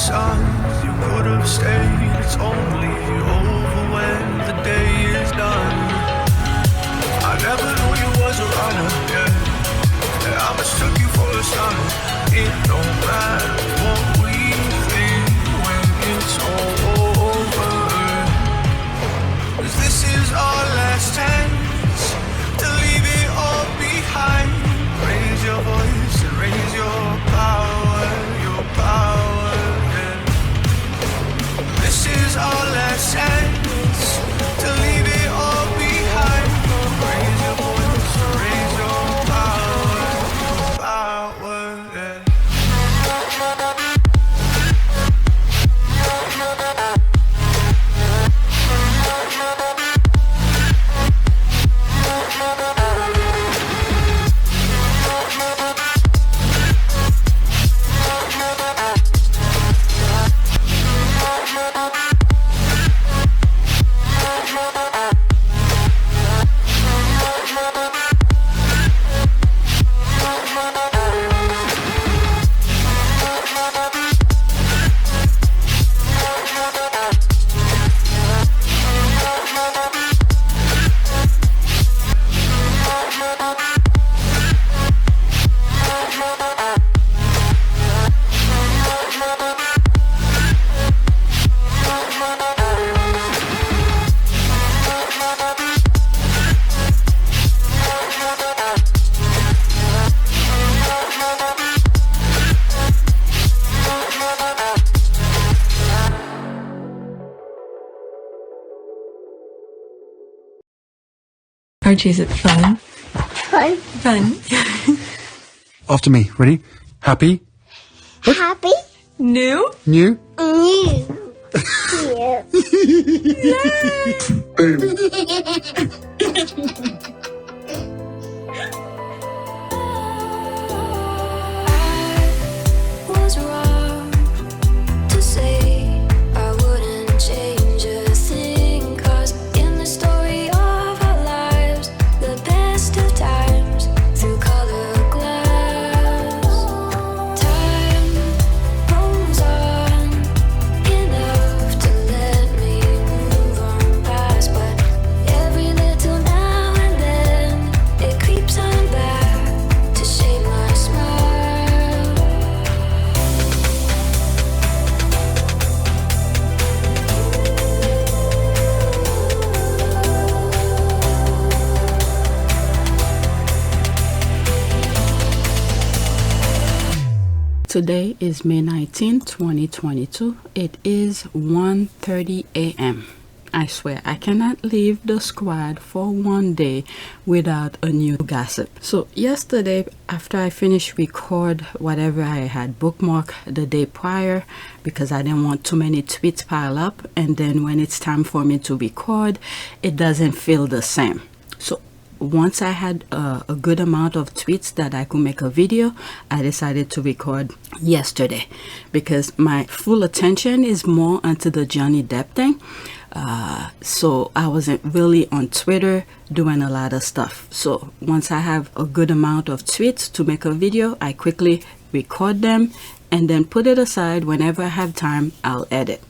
signs you could have stayed. It's only over when the day is done. I never knew you was a runner, yeah. I mistook you for a son. It don't matter what we think when it's all over. 'Cause this is our last chance to leave it all behind. Raise your voice and raise your power, yeah. This is our last chance to leave it all behind. Raise your voice and raise your power, yeah. Archie, is it fun? Fun. Fun. After me. Ready? Happy? Happy. New? New? New. Was wrong to say I wouldn't change a thing, 'cause in the story of our lives, the best of times through colored glass, time rolls on enough to let me move on past, but every little now and then it creeps on back to shape my smile. Today is May 19, 2022. It is 1:30 a.m. I swear I cannot leave the squad for one day without a new gossip. So yesterday, after I finished record whatever I had bookmarked the day prior, because I didn't want too many tweets pile up, and then when it's time for me to record, it doesn't feel the same. So once I had a good amount of tweets that I could make a video, I decided to record yesterday because my full attention is more onto the Johnny Depp thing. So I wasn't really on Twitter doing a lot of stuff. So once I have a good amount of tweets to make a video, I quickly record them and then put it aside. Whenever I have time, I'll edit.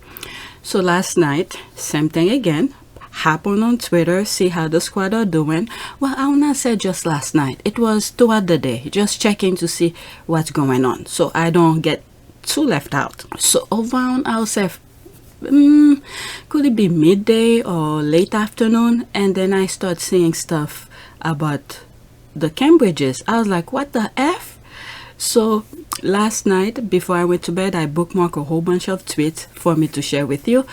So last night, same thing again. Hop on Twitter, see how the squad are doing. Well, I will not say just last night. It was throughout the day, just checking to see what's going on, so I don't get too left out. So around, I'll say, could it be midday or late afternoon? And then I start seeing stuff about the Cambridges. I was like, what the F? So last night, before I went to bed, I bookmarked a whole bunch of tweets for me to share with you.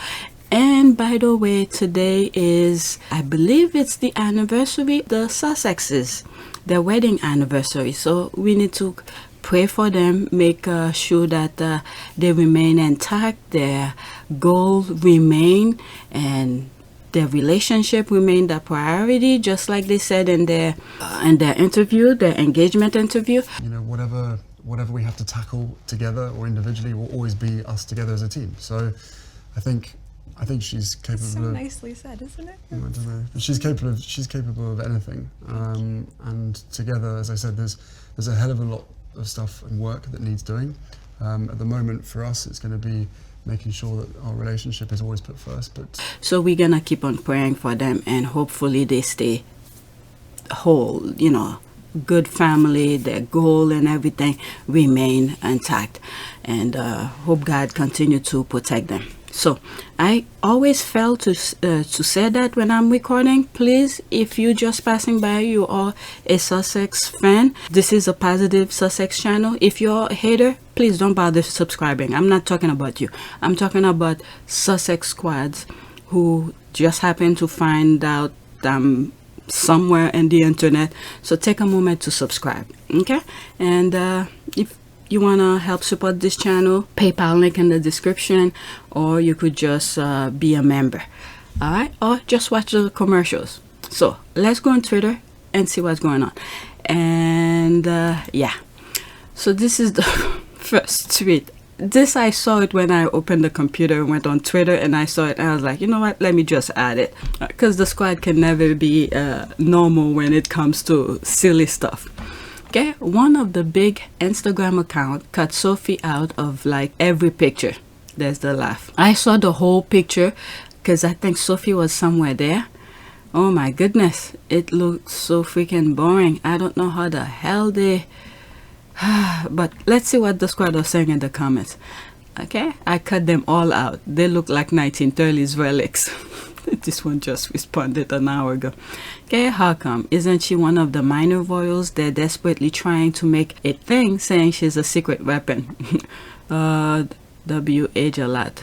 And by the way, today is, I believe it's the anniversary, the Sussexes, their wedding anniversary. So we need to pray for them, make sure that they remain intact, their goals remain, and their relationship remain the priority, just like they said in their interview, their engagement interview. You know, whatever we have to tackle together or individually will always be us together as a team. So I think she's capable So of. nicely said, isn't it? I don't know. She's capable of anything. And together, as I said, there's a hell of a lot of stuff and work that needs doing. At the moment, for us, it's going to be making sure that our relationship is always put first. But so we're gonna keep on praying for them, and hopefully they stay whole, you know, good family, their goal and everything remain intact, and hope God continue to protect them. So I always fail to say that when I'm recording. Please, if you're just passing by, you are a Sussex fan, this is a positive Sussex channel. If you're a hater, please don't bother subscribing. I'm not talking about you. I'm talking about Sussex squads who just happen to find out somewhere in the internet. So take a moment to subscribe, okay? And if you want to help support this channel, PayPal link in the description, or you could just be a member, all right? Or just watch the commercials. So let's go on Twitter and see what's going on. And yeah, so this is the first tweet. This, I saw it when I opened the computer and went on Twitter, and I saw it and I was like, you know what, let me just add it, because the squad can never be normal when it comes to silly stuff. Okay, one of the big Instagram account cut Sophie out of like every picture. There's the laugh. I saw the whole picture because I think Sophie was somewhere there. Oh my goodness, it looks so freaking boring. I don't know how the hell they but let's see what the squad are saying in the comments. Okay, I cut them all out. They look like 1930s relics. This one just responded an hour ago. Okay, how come? Isn't she one of the minor royals? They're desperately trying to make a thing saying she's a secret weapon. W age a lot.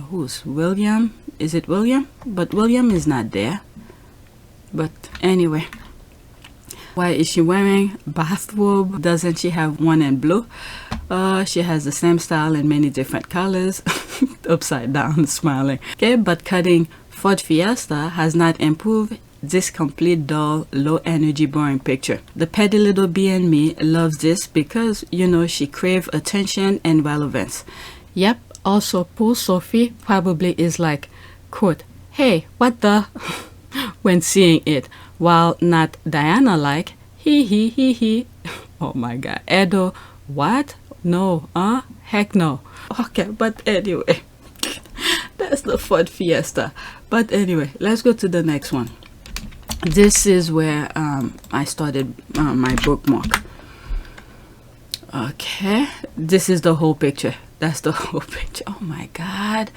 Who's William? Is it William? But William is not there. But anyway, why is she wearing bathrobe? Doesn't she have one in blue? She has the same style in many different colors. Upside down, smiling. Okay, but cutting Ford Fiesta has not improved this complete dull, low energy, boring picture. The petty little bee in me loves this because, you know, she craves attention and relevance. Yep, also poor Sophie probably is like, quote, hey, what the, when seeing it, while not Diana like, he. Oh my god, Edo, what? No, heck no. Okay, but anyway, that's the Ford Fiesta. But anyway, let's go to the next one. This is where I started my bookmark. Okay, this is the whole picture. That's the whole picture. Oh my god,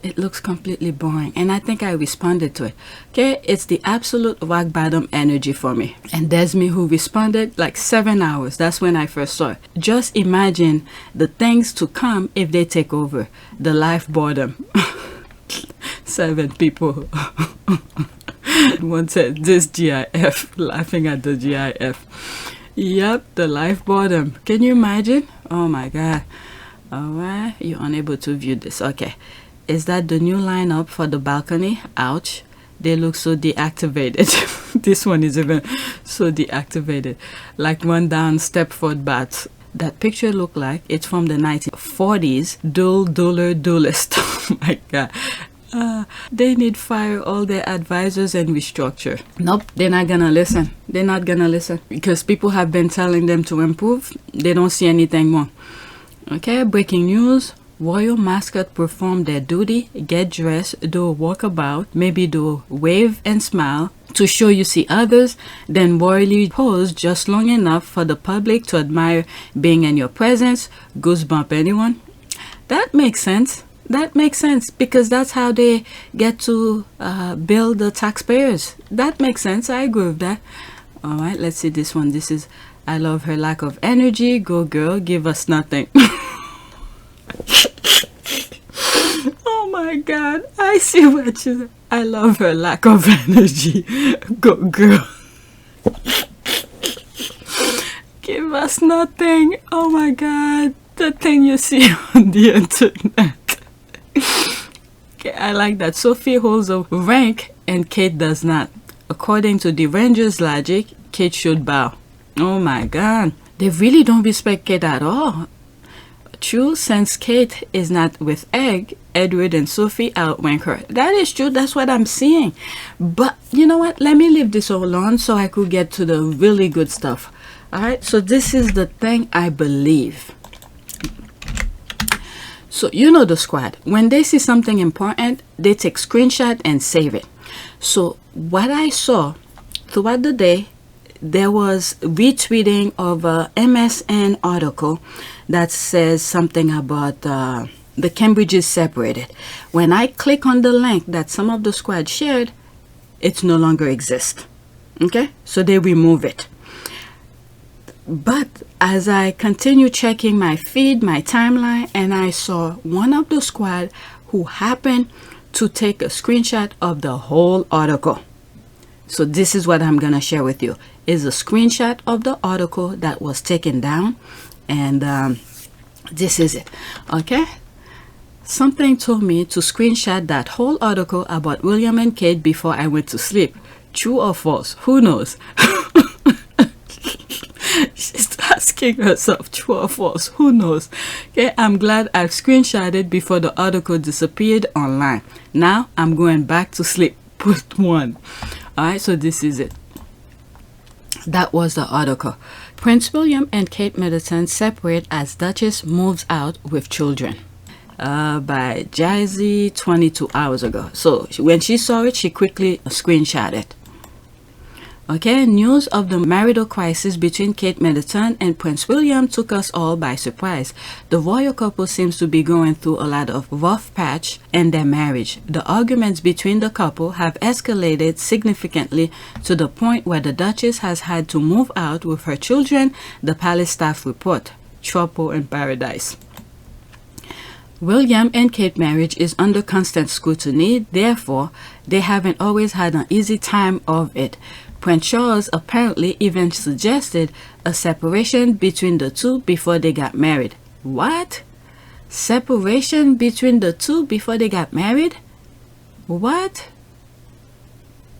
it looks completely boring, and I think I responded to it. Okay, it's the absolute rock bottom energy for me, and there's me who responded like 7 hours. That's when I first saw it. Just imagine the things to come if they take over. The life boredom. 7 people. One said this GIF, laughing at the GIF. Yep, the life boredom. Can you imagine? Oh my god. Alright, you're unable to view this. Okay, is that the new lineup for the balcony? Ouch, they look so deactivated. This one is even so deactivated, like one down Stepford bats. That picture look like it's from the 1940s. Duelist. Oh my god. They need fire all their advisors and restructure. Nope, they're not gonna listen. They're not gonna listen because people have been telling them to improve. They don't see anything wrong. Okay, breaking news. Royal mascot perform their duty, get dressed, do a walkabout, maybe do a wave and smile to show you see others, then royally pose just long enough for the public to admire being in your presence. Goosebump anyone? That makes sense. That makes sense because that's how they get to bill the taxpayers. That makes sense. I agree with that. All right, let's see this one. This is, I love her lack of energy. Go girl, give us nothing. Oh my god, I see what you said. I love her lack of energy. Go girl. Give us nothing. Oh my god, the thing you see on the internet. Okay, I like that. Sophie holds a rank and Kate does not. According to the Rangers' logic, Kate should bow. Oh my god, they really don't respect Kate at all. True, since Kate is not with Egg, Edward and Sophie outrank her. That is true, that's what I'm seeing. But you know what, let me leave this all on so I could get to the really good stuff. Alright, so this is the thing I believe. So you know the squad. When they see something important, they take screenshot and save it. So what I saw throughout the day, there was retweeting of a MSN article that says something about the Cambridges separated. When I click on the link that some of the squad shared, it no longer exists. Okay, so they remove it. But as I continue checking my feed, my timeline, and I saw one of the squad who happened to take a screenshot of the whole article. So this is what I'm gonna share with you, is a screenshot of the article that was taken down, and this is it. Okay, something told me to screenshot that whole article about William and Kate before I went to sleep. True or false? Who knows? She's asking herself, true or false? Who knows? Okay, I'm glad I've screenshotted before the article disappeared online. Now I'm going back to sleep. Put 1. Alright, so this is it. That was the article. Prince William and Kate Middleton separate as Duchess moves out with children. By Jazzy 22 hours ago. So when she saw it, she quickly screenshot it. Okay, news of the marital crisis between Kate Middleton and Prince William took us all by surprise. The royal couple seems to be going through a lot of rough patch in their marriage. The arguments between the couple have escalated significantly to the point where the Duchess has had to move out with her children, the palace staff report. Trouble in paradise. William and Kate's marriage is under constant scrutiny, therefore, they haven't always had an easy time of it. Prince Charles apparently even suggested a separation between the two before they got married. What? Separation between the two before they got married? What?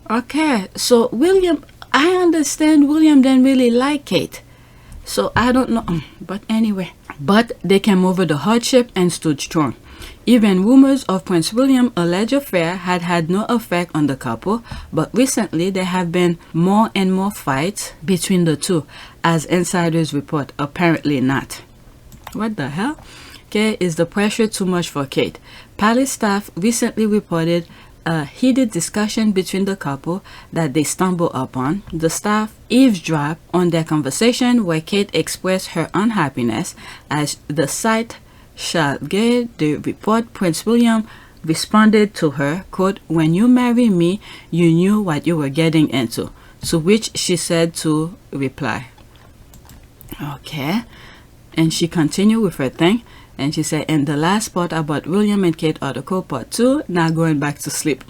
Okay, so William, I understand William didn't really like Kate. So I don't know, but anyway. But they came over the hardship and stood strong. Even rumors of Prince William's alleged affair had had no effect on the couple, but recently there have been more and more fights between the two, as insiders report. Apparently not. What the hell? Okay, is the pressure too much for Kate? Palace staff recently reported a heated discussion between the couple that they stumbled upon. The staff eavesdropped on their conversation where Kate expressed her unhappiness as the site shall get the report. Prince William responded to her, quote, "When you marry me, you knew what you were getting into," to which she said to reply. Okay, and she continued with her thing, and she said, and the last part about William and Kate article, part 2, now going back to sleep.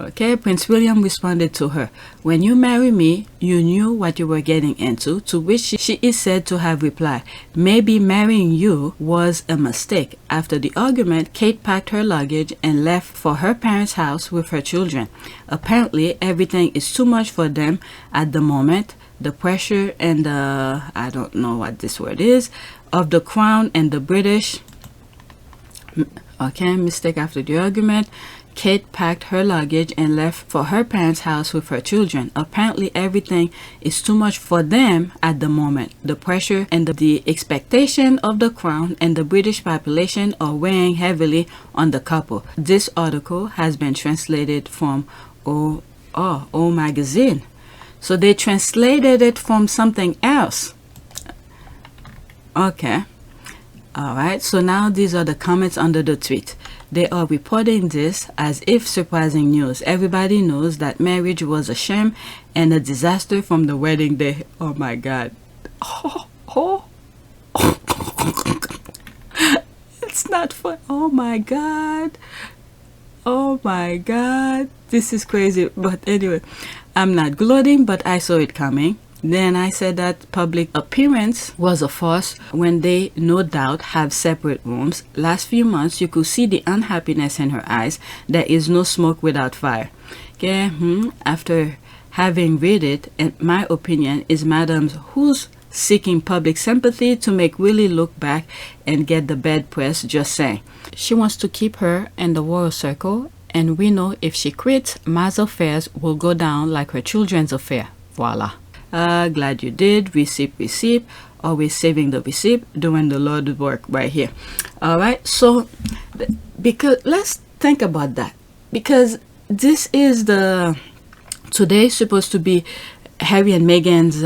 Okay, Prince William responded to her, "When you marry me, you knew what you were getting into," to which she is said to have replied, "Maybe marrying you was a mistake." After the argument, Kate packed her luggage and left for her parents' house with her children. Apparently, everything is too much for them at the moment. The pressure and the, I don't know what this word is, of the Crown and the British. Okay, mistake after the argument. Kate packed her luggage and left for her parents' house with her children. Apparently, everything is too much for them at the moment. The pressure and the expectation of the Crown and the British population are weighing heavily on the couple. This article has been translated from O Magazine. So they translated it from something else. Okay. Alright, so now these are the comments under the tweet. They are reporting this as if surprising news. Everybody knows that marriage was a sham and a disaster from the wedding day. Oh my god. It's not fun. Oh my god. Oh my god. This is crazy. But anyway, I'm not gloating, but I saw it coming. Then I said that public appearance was a farce when they no doubt have separate rooms. Last few months you could see the unhappiness in her eyes. There is no smoke without fire. Okay, after having read it, in my opinion, is Madam's who's seeking public sympathy to make Willie look back and get the bad press, just saying. She wants to keep her in the royal circle, and we know if she quits, Ma's affairs will go down like her children's affair. Voila. Glad you did. Receipt. always saving the receipt, doing the Lord's work right here. All right, so because let's think about that, because this is today's supposed to be Harry and Meghan's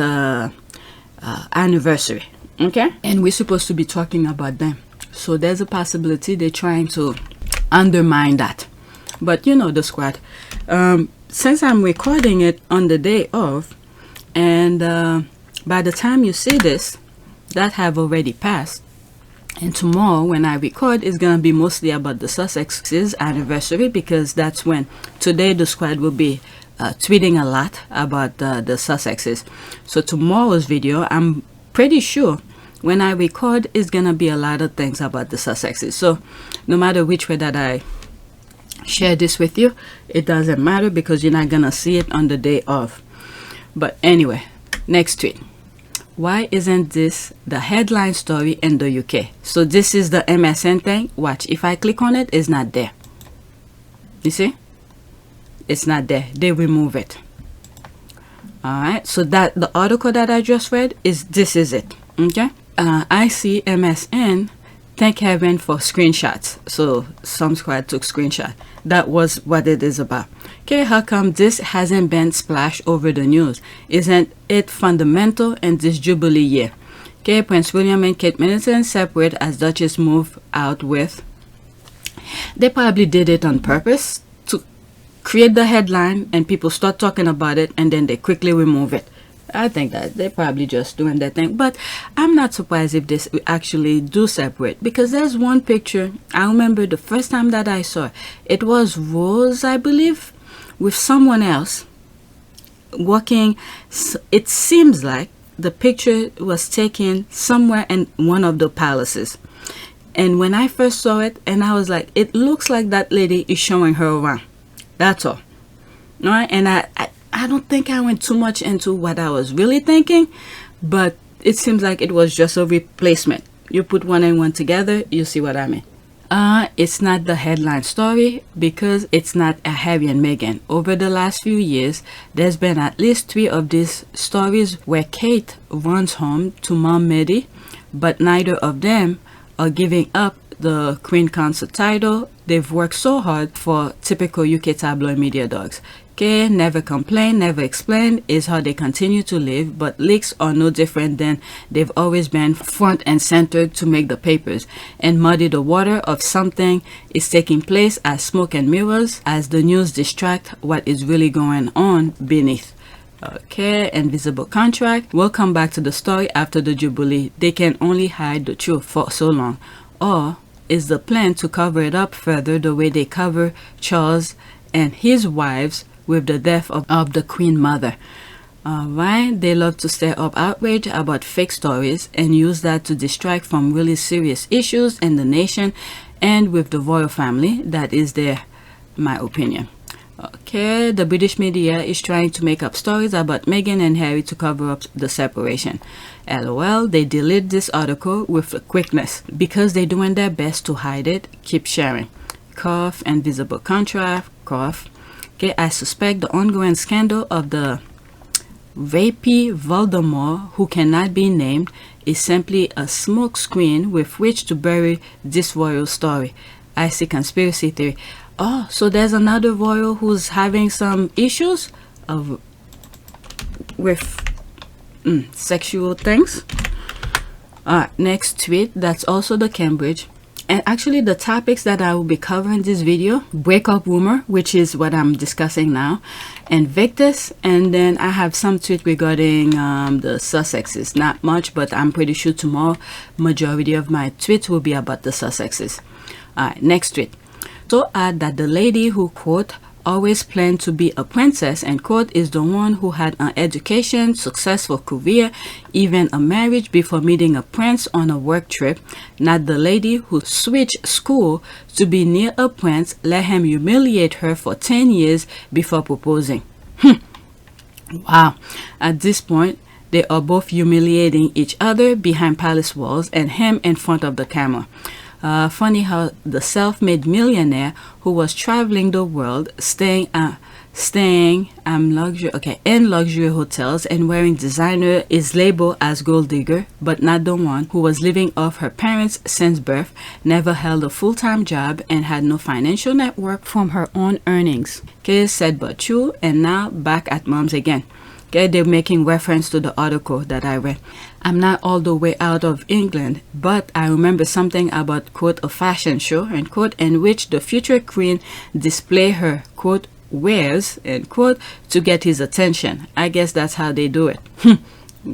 anniversary, okay, and we're supposed to be talking about them. So there's a possibility they're trying to undermine that. But you know the squad. Since I'm recording it on the day of, and by the time you see this, that have already passed. And tomorrow when I record, it's gonna be mostly about the Sussex's anniversary, because that's when today the squad will be tweeting a lot about the Sussexes. So tomorrow's video, I'm pretty sure when I record, is gonna be a lot of things about the Sussexes. So no matter which way that I share this with you, it doesn't matter, because you're not gonna see it on the day of. But anyway, next tweet. Why isn't this the headline story in the UK? So this is the MSN thing. Watch, if I click on it, it's not there. You see? It's not there. They remove it. Alright, so that the article that I just read is this is it. Okay? I see MSN, thank heaven for screenshots. So some squad took screenshot. That was what it is about. Okay, how come this hasn't been splashed over the news? Isn't it fundamental in this Jubilee year? Okay, Prince William and Kate Middleton separate as Duchess move out with. They probably did it on purpose to create the headline and people start talking about it, and then they quickly remove it. I think that they're probably just doing that thing, but I'm not surprised if this actually do separate, because there's one picture I remember the first time that I saw it was Rose, I believe, with someone else walking. It seems like the picture was taken somewhere in one of the palaces, and when I first saw it, and I was like, it looks like that lady is showing her around. That's all. All right, and I don't think I went too much into what I was really thinking, but it seems like it was just a replacement. You put one and one together, you see what I mean. It's not the headline story because it's not a Harry and Meghan. Over the last few years, there's been at least 3 of these stories where Kate runs home to Mom Medi, but neither of them are giving up the Queen Consort title they've worked so hard for. Typical UK tabloid media dogs. Okay, never complain, never explain is how they continue to live, but leaks are no different than they've always been front and center to make the papers and muddy the water of something is taking place as smoke and mirrors as the news distract what is really going on beneath. Okay, invisible contract. We'll come back to the story after the Jubilee. They can only hide the truth for so long. Or is the plan to cover it up further the way they cover Charles and his wives with the death of the Queen Mother? Alright, they love to stir up outrage about fake stories and use that to distract from really serious issues in the nation and with the royal family. That is my opinion. Okay, the British media is trying to make up stories about Meghan and Harry to cover up the separation. LOL, they delete this article with quickness because they're doing their best to hide it. Keep sharing. Cough, invisible contract, cough. Okay, I suspect the ongoing scandal of the rapey Voldemort, who cannot be named, is simply a smokescreen with which to bury this royal story. I see conspiracy theory. Oh, so there's another royal who's having some issues with sexual things. Alright, next tweet. That's also the Cambridge. And actually the topics that I will be covering in this video: breakup rumor, which is what I'm discussing now, Invictus, and then I have some tweet regarding the Sussexes. Not much, but I'm pretty sure tomorrow majority of my tweets will be about the Sussexes. Alright, next tweet. So add that the lady who, quote, always planned to be a princess, and quote, is the one who had an education, successful career, even a marriage before meeting a prince on a work trip, not the lady who switched school to be near a prince, let him humiliate her for 10 years before proposing. Wow. At this point, they are both humiliating each other behind palace walls and him in front of the camera. Funny how the self-made millionaire who was traveling the world, staying staying in luxury hotels and wearing designer is labeled as gold digger, but not the one who was living off her parents since birth, never held a full-time job, and had no financial network from her own earnings. Okay, said but true, and now back at mom's again. Okay, they're making reference to the article that I read. I'm not all the way out of England, but I remember something about, quote, a fashion show, end quote, in which the future queen display her, quote, wares, end quote, to get his attention. I guess that's how they do it.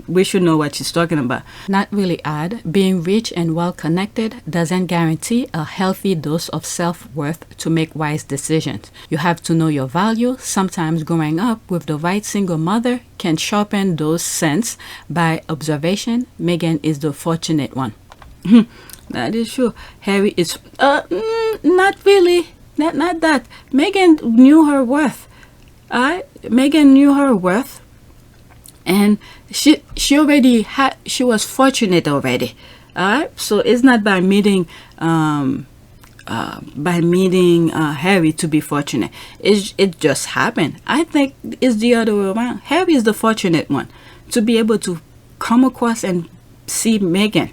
We should know what she's talking about. Not really odd. Being rich and well connected doesn't guarantee a healthy dose of self-worth to make wise decisions. You have to know your value. Sometimes growing up with the right single mother can sharpen those sense by observation. Meghan is the fortunate one. That is true. Harry is not really. Not that. Meghan knew her worth. Meghan knew her worth. And she was fortunate already. So it's not by meeting Harry to be fortunate. It just happened. I think it's the other way around. Harry is the fortunate one to be able to come across and see Meghan.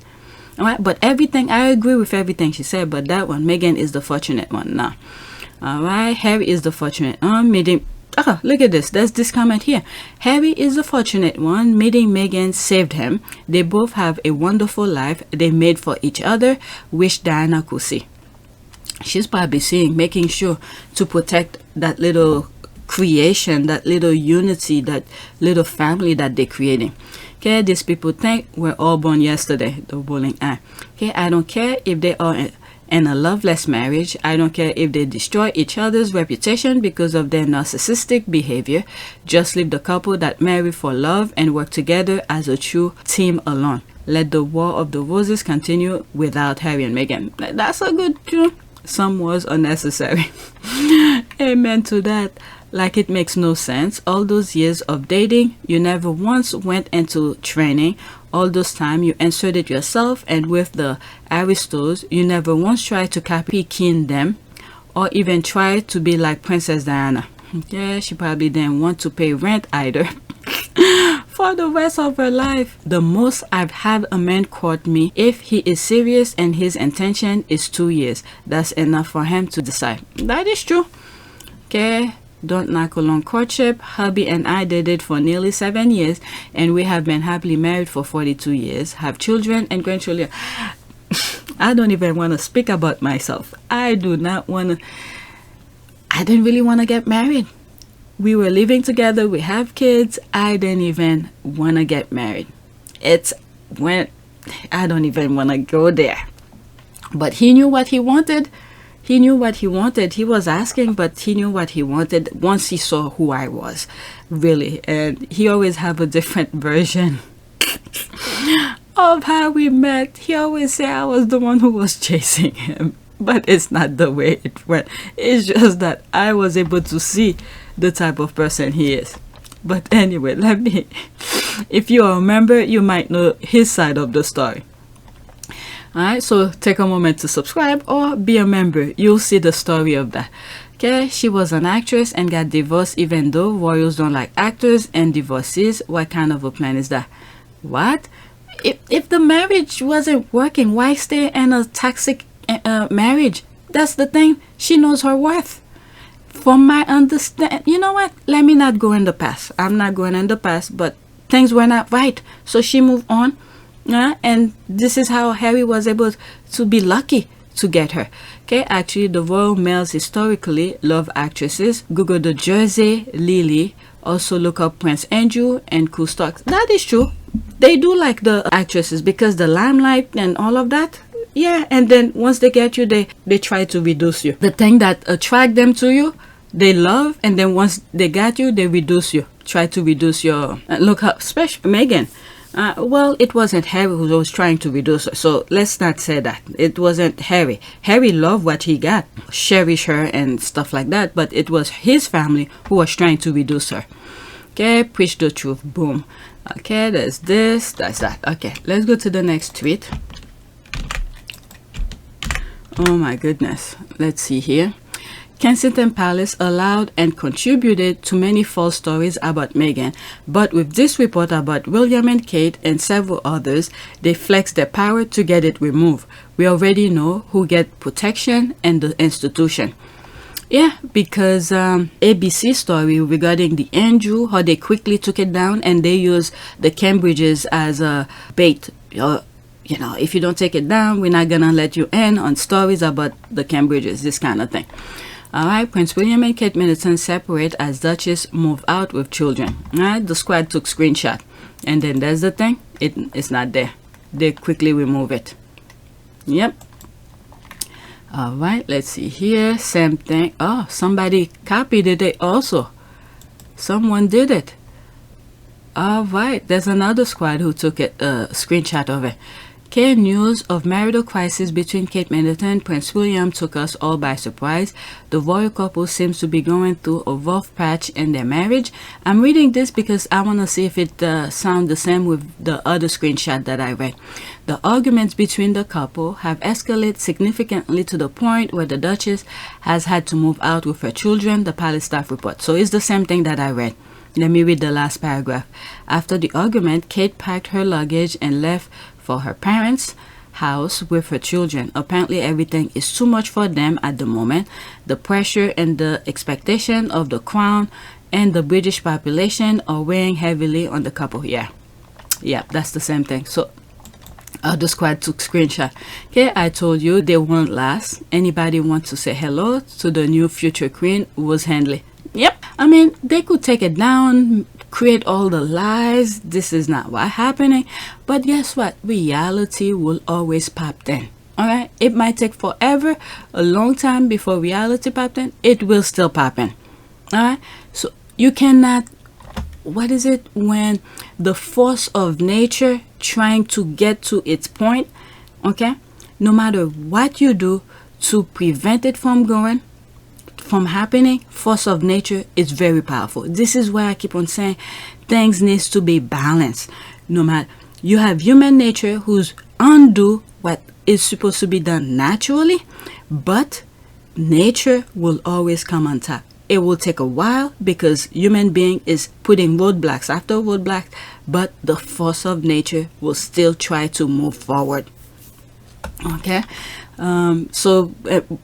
All right, but everything, I agree with everything she said, but that one, Meghan is the fortunate one now. All right, Harry is the fortunate one. Look at this. There's this comment here. Harry is the fortunate one. Meeting Meghan saved him. They both have a wonderful life they made for each other. Wish Diana could see. She's probably making sure to protect that little creation, that little unity, that little family that they're creating. Okay, these people think we're all born yesterday. The bowling eye. Okay, I don't care if they are in a loveless marriage. I don't care if they destroy each other's reputation because of their narcissistic behavior. Just leave the couple that marry for love and work together as a true team alone. Let the War of the Roses continue without Harry and Meghan. That's a good tune. Some wars are necessary. Amen to that. Like it makes no sense. All those years of dating, you never once went into training. All those time you inserted yourself, and with the aristos, you never once tried to copy kin them, or even try to be like Princess Diana. Yeah, she probably didn't want to pay rent either. For the rest of her life. The most I've had a man court me if he is serious and his intention is 2 years. That's enough for him to decide. That is true. Okay. Don't knock along courtship. Hubby and I dated for nearly 7 years, and we have been happily married for 42 years, have children and grandchildren. I don't even want to speak about myself. I didn't really want to get married. We were living together, we have kids. I didn't even want to get married. I don't even want to go there. But he knew what he wanted. He knew what he wanted. He was asking, but he knew what he wanted once he saw who I was, really. And he always have a different version of how we met. He always say I was the one who was chasing him, but it's not the way it went. It's just that I was able to see the type of person he is. But anyway, if you are a member, you might know his side of the story. Alright, so take a moment to subscribe or be a member. You'll see the story of that. Okay, she was an actress and got divorced even though royals don't like actors and divorcees. What kind of a plan is that? What? If the marriage wasn't working, why stay in a toxic marriage? That's the thing. She knows her worth. From my understand, you know what? Let me not go in the past. I'm not going in the past, but things were not right. So she moved on. And this is how Harry was able to be lucky to get her. Okay, actually, the royal males historically love actresses. Google the Jersey Lily. Also look up Prince Andrew and Cool Stocks. That is true. They do like the actresses because the limelight and all of that. Yeah, and then once they get you, they try to reduce you. The thing that attract them to you, they love, and then once they got you, they reduce you. Try to reduce your look up, especially Meghan. Well, it wasn't Harry who was trying to reduce her, so let's not say that. It wasn't Harry. Harry loved what he got, cherish her and stuff like that, but it was his family who was trying to reduce her. Okay, preach the truth, boom. Okay, there's this, that's that. Okay, let's go to the next tweet. Oh my goodness, let's see here. Kensington Palace allowed and contributed to many false stories about Meghan, but with this report about William and Kate and several others, they flexed their power to get it removed. We already know who get protection and the institution. Yeah, because ABC story regarding the Andrew, how they quickly took it down and they used the Cambridges as a bait. You know, if you don't take it down, we're not gonna let you in on stories about the Cambridges, this kind of thing. Alright, Prince William and Kate Middleton separate as Duchess move out with children. Alright, the squad took screenshot. And then there's the thing, it's not there. They quickly remove it. Yep. Alright, let's see here. Same thing. Oh, somebody copied it also. Someone did it. Alright, there's another squad who took a screenshot of it. News of marital crisis between Kate Middleton and Prince William took us all by surprise. The royal couple seems to be going through a rough patch in their marriage. I'm reading this because I want to see if it sounds the same with the other screenshot that I read. The arguments between the couple have escalated significantly to the point where the Duchess has had to move out with her children, the palace staff report. So it's the same thing that I read. Let me read the last paragraph. After the argument, Kate packed her luggage and left for her parents' house with her children. Apparently everything is too much for them at the moment. The pressure and the expectation of the crown and the British population are weighing heavily on the couple. Yeah, that's the same thing. So the squad took screenshot. Okay, I told you they won't last. Anybody want to say hello to the new future queen who was Henley? Yep, I mean, they could take it down, create all the lies. This is not what's happening. But guess what? Reality will always pop in. Alright? It might take forever, a long time before reality popped in. It will still pop in. Alright? So you cannot, what is it? When the force of nature trying to get to its point, okay? No matter what you do to prevent it from happening, force of nature is very powerful. This is why I keep on saying things needs to be balanced. No matter, you have human nature who's undo what is supposed to be done naturally, but nature will always come on top. It will take a while because human being is putting roadblocks after roadblocks, but the force of nature will still try to move forward. Okay, so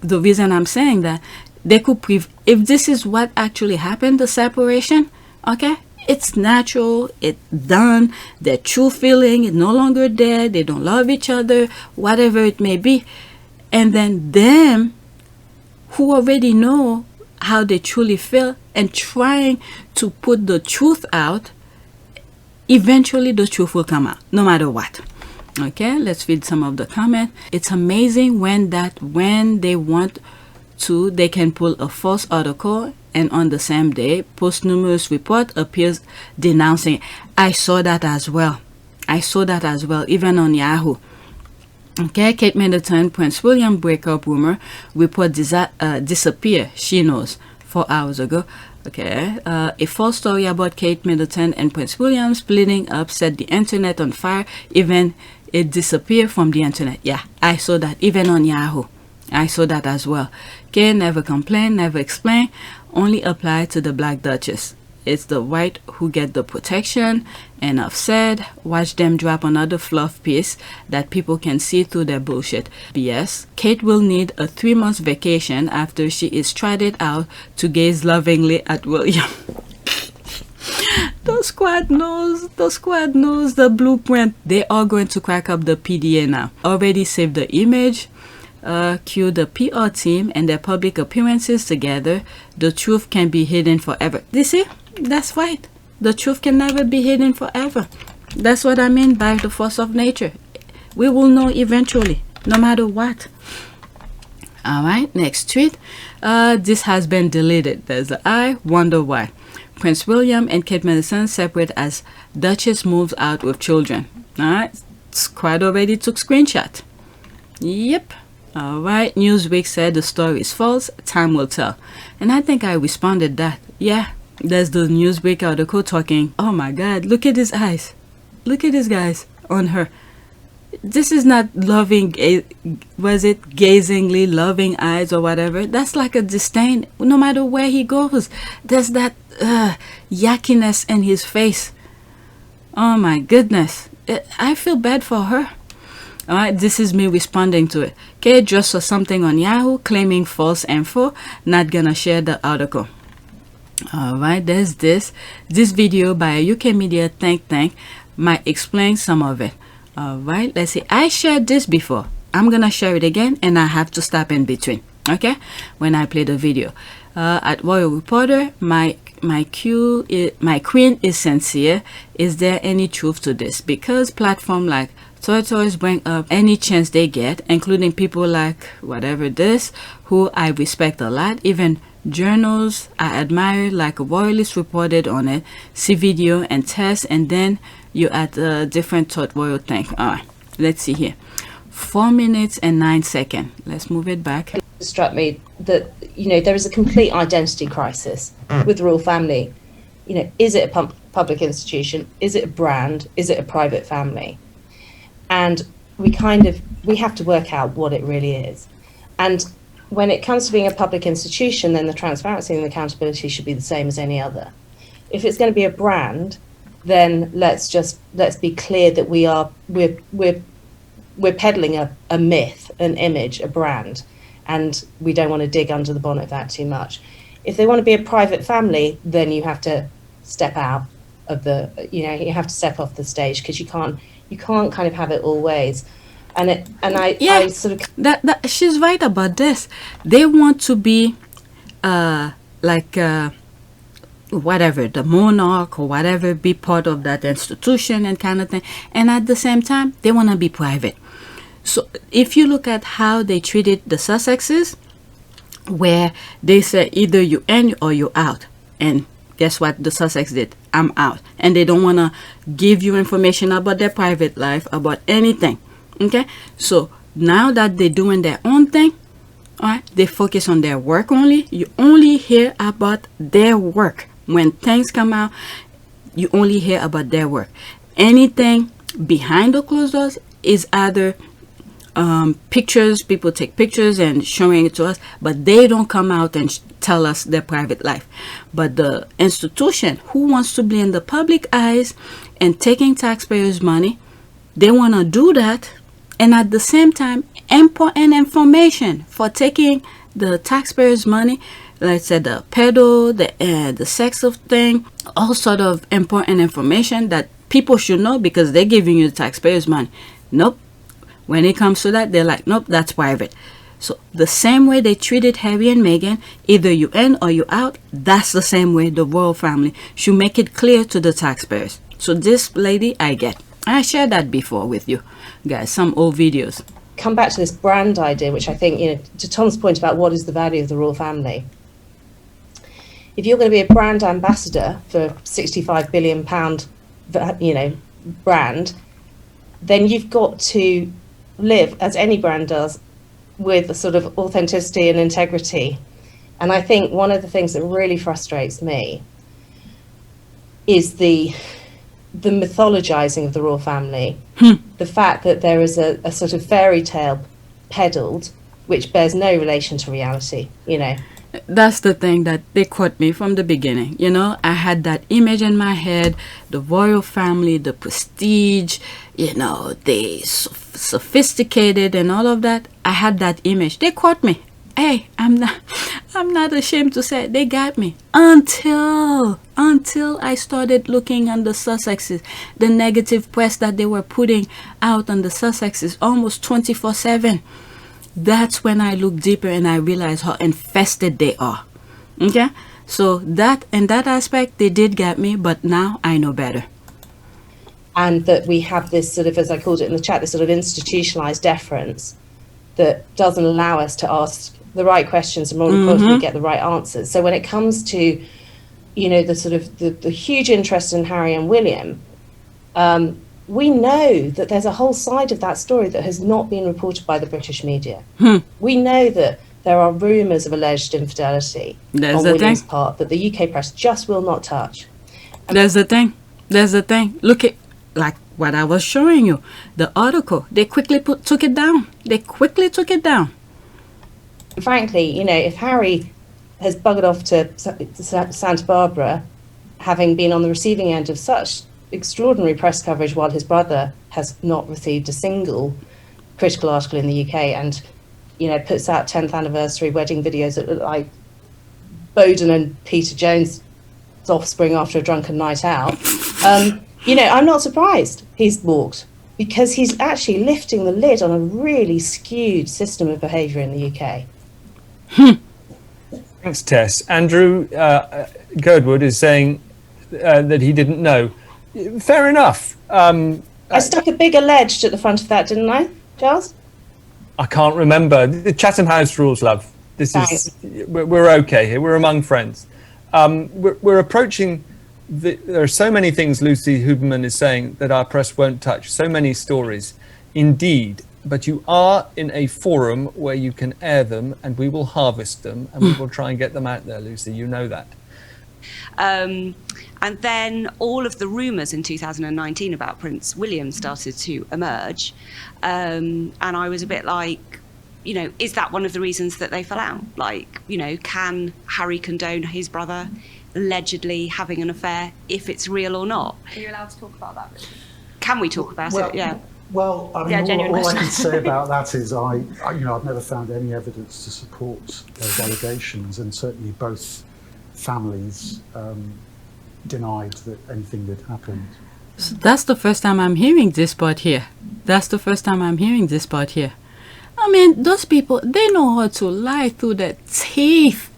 the reason I'm saying that, they could if this is what actually happened, the separation, okay, it's natural, it's done, their true feeling is no longer there, they don't love each other, whatever it may be, and then them who already know how they truly feel and trying to put the truth out, eventually the truth will come out no matter what. Okay, let's read some of the comments. It's amazing when they want to, they can pull a false article and on the same day posthumous report appears denouncing it. I saw that as well, even on Yahoo. Okay, Kate Middleton, Prince William breakup rumor report disappear, she knows, 4 hours ago. Okay, a false story about Kate Middleton and Prince William splitting up set the internet on fire, even it disappeared from the internet. Yeah, I saw that even on Yahoo. I saw that as well. Okay, never complain, never explain, only apply to the Black Duchess. It's the white who get the protection. Enough said. Watch them drop another fluff piece that people can see through their bullshit. BS. Kate will need a 3-month vacation after she is trotted out to gaze lovingly at William. The squad knows the blueprint. They are going to crack up the PDA now. Already saved the image. Cue the PR team and their public appearances together. The truth can be hidden forever. You see? That's right. The truth can never be hidden forever. That's what I mean by the force of nature. We will know eventually, no matter what. Alright, next tweet. This has been deleted. There's the I wonder why. Prince William and Kate Middleton separate as Duchess moves out with children. Alright, squad already took screenshot. Yep. Alright, Newsweek said the story is false, time will tell. And I think I responded that. Yeah, there's the Newsweek article talking, oh my god, look at his eyes. Look at his guys on her. this is not loving, was it gazingly loving eyes or whatever? That's like a disdain. No matter where he goes, there's that yuckiness in his face. Oh my goodness. I feel bad for her. All right, this is me responding to it. Okay, just saw something on Yahoo claiming false info. Not gonna share the article. All right, there's this video by a UK media think tank might explain some of it. All right, let's see. I shared this before. I'm gonna share it again, and I have to stop in between. Okay, when I play the video. At Royal Reporter, my queen is sincere. Is there any truth to this? Because platform like Tortoise bring up any chance they get, including people like whatever this, who I respect a lot, even journals I admire, like a royalist reported on it, see video and test, and then you add a different thought royal thing. All right, let's see here. 4 minutes and 9 seconds. Let's move it back. It struck me that, you know, there is a complete identity crisis with the royal family. You know, is it a public institution? Is it a brand? Is it a private family? And we have to work out what it really is. And when it comes to being a public institution, then the transparency and the accountability should be the same as any other. If it's going to be a brand, then let's be clear that we're peddling a myth, an image, a brand, and we don't want to dig under the bonnet of that too much. If they want to be a private family, then you have to step out of you have to step off the stage, because you can't kind of have it all ways. I sort of that she's right about this. They want to be whatever, the monarch or whatever, be part of that institution and kind of thing, and at the same time they want to be private. So if you look at how they treated the Sussexes, where they said either you in or you out, and guess what the Sussex did? I'm out. And they don't want to give you information about their private life, about anything. Okay, so now that they're doing their own thing, all right, they focus on their work only. You only hear about their work. When things come out, you only hear about their work. Anything behind the closed doors is either pictures, people take pictures and showing it to us, but they don't come out and tell us their private life. But the institution who wants to be in the public eyes and taking taxpayers' money, they want to do that, and at the same time important information for taking the taxpayers' money, let's say the pedo, the sex of thing, all sort of important information that people should know because they're giving you the taxpayers' money. Nope. When it comes to that, they're like, nope, that's private. So the same way they treated Harry and Meghan, either you in or you out, that's the same way the royal family should make it clear to the taxpayers. So this lady, I get. I shared that before with you guys, some old videos. Come back to this brand idea, which I think, you know, to Tom's point about what is the value of the royal family. If you're going to be a brand ambassador for £65 billion, you know, brand, then you've got to live, as any brand does, with a sort of authenticity and integrity. And I think one of the things that really frustrates me is the mythologizing of the royal family. The fact that there is a sort of fairy tale peddled which bears no relation to reality, you know. That's the thing that they caught me from the beginning. You know, I had that image in my head, the royal family, the prestige, you know, they sophisticated and all of that. I had that image. They caught me. Hey, I'm not ashamed to say it. They got me until I started looking on the Sussexes, the negative press that they were putting out on the Sussexes almost 24/7. That's when I looked deeper and I realized how infested they are. Okay, so that in that aspect they did get me, but now I know better. And that we have this sort of, as I called it in the chat, this sort of institutionalized deference that doesn't allow us to ask the right questions and more importantly get the right answers. So when it comes to, you know, the sort of the huge interest in Harry and William, we know that there's a whole side of that story that has not been reported by the British media. We know that there are rumours of alleged infidelity on William's part that the UK press just will not touch. There's the thing. Look at, like, what I was showing you. The article, they quickly took it down. They quickly took it down. Frankly, you know, if Harry has buggered off to Santa Barbara, having been on the receiving end of such extraordinary press coverage while his brother has not received a single critical article in the UK, and, you know, puts out 10th anniversary wedding videos that look like Bowden and Peter Jones' offspring after a drunken night out, you know, I'm not surprised he's walked, because he's actually lifting the lid on a really skewed system of behaviour in the UK. Thanks, Tess. Andrew Girdwood is saying that he didn't know. Fair enough. I stuck a big alleged at the front of that, didn't I, Giles? I can't remember. The Chatham House rules, love. This is we're okay here. We're among friends. We're approaching. There are so many things Lucy Huberman is saying that our press won't touch. So many stories, indeed. But you are in a forum where you can air them, and we will harvest them, and we will try and get them out there, Lucy. You know that. And then all of the rumours in 2019 about Prince William started to emerge. And I was a bit like, you know, is that one of the reasons that they fell out? Like, you know, can Harry condone his brother allegedly having an affair, if it's real or not? Are you allowed to talk about that, Richard? Can we talk about it? Yeah. Well, I mean, Yeah, all I can say about that is I've never found any evidence to support those allegations, and certainly both families denied that anything had happened. So that's the first time I'm hearing this part here. That's the first time I'm hearing this part here. I mean, those people, they know how to lie through their teeth,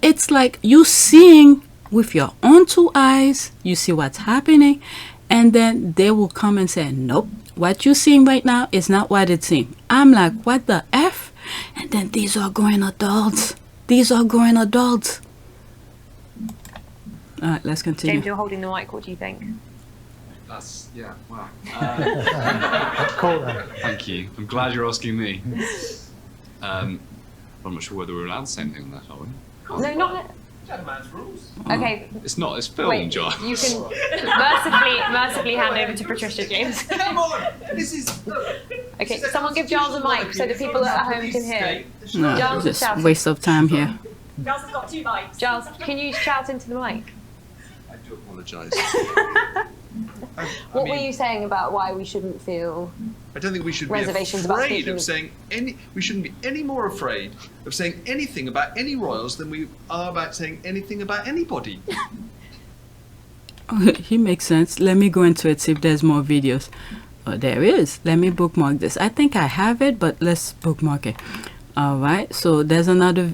It's like you seeing with your own two eyes, you see what's happening, and then they will come and say, nope, what you're seeing right now is not what it seems. I'm like, what the F? And then these are grown adults. These are grown adults. All right, let's continue. James, you're holding the mic. What do you think? That's, yeah, wow. Cool, then. Thank you. I'm glad you're asking me. I'm not sure whether we're allowed to say anything on that, are we? No, not. Gentleman's rules. Okay. It's not, it's filmed, Wait, John. you can mercifully hand over to Patricia, James. Come on! This is... Okay, someone give Giles a mic so the people at home can hear. No, Giles, just shout. waste of time here. Giles has got 2 mics. Giles, can you shout into the mic? I do apologise. What were you saying about why we shouldn't feel? I don't think we should be Reservations about afraid speaking- of saying any. We shouldn't be any more afraid of saying anything about any royals than we are about saying anything about anybody. Oh, he makes sense. Let me go into it, see if there's more videos. Oh, there is. Let me bookmark this. I think I have it, but let's bookmark it. All right. So there's another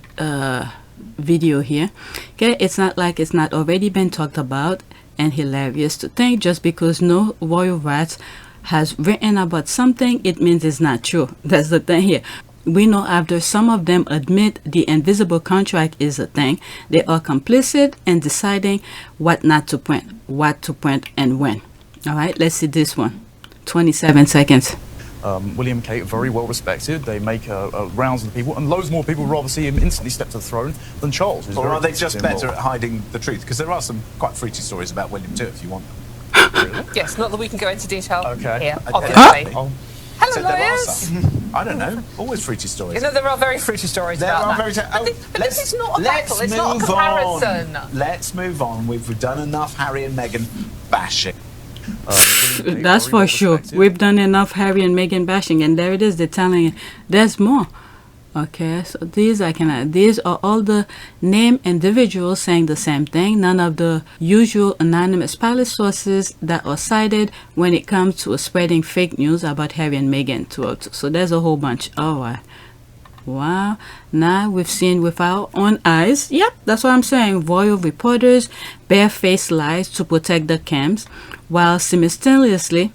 video here. Okay. It's not like it's not already been talked about, and hilarious to think just because no royal rats has written about something, it means it's not true. That's the thing here. We know after some of them admit the invisible contract is a thing, they are complicit in deciding what not to print, what to print, and when. All right, let's see this one. 27 seconds. William and Kate are very well respected. They make rounds of the people, and loads more people would rather see him instantly step to the throne than Charles. Or are they just better at hiding the truth? Because there are some quite fruity stories about William too, if you want them. Yes, not that we can go into detail Okay. here, Okay. obviously. Oh. Hello, Said there are lawyers. some. I don't know. Always fruity stories. You know, there are very fruity stories There about are that. very. But this is not a battle. It's not a move comparison. on. Let's move on. We've done enough Harry and Meghan bashing. That's for sure. We've done enough Harry and Meghan bashing, and there it is. They're telling you there's more. Okay, so these are all the named individuals saying the same thing. None of the usual anonymous palace sources that are cited when it comes to spreading fake news about Harry and Meghan throughout. So there's a whole bunch. Oh, wow. Now we've seen with our own eyes. Yep, that's what I'm saying. Royal reporters barefaced lies to protect the camps, while simultaneously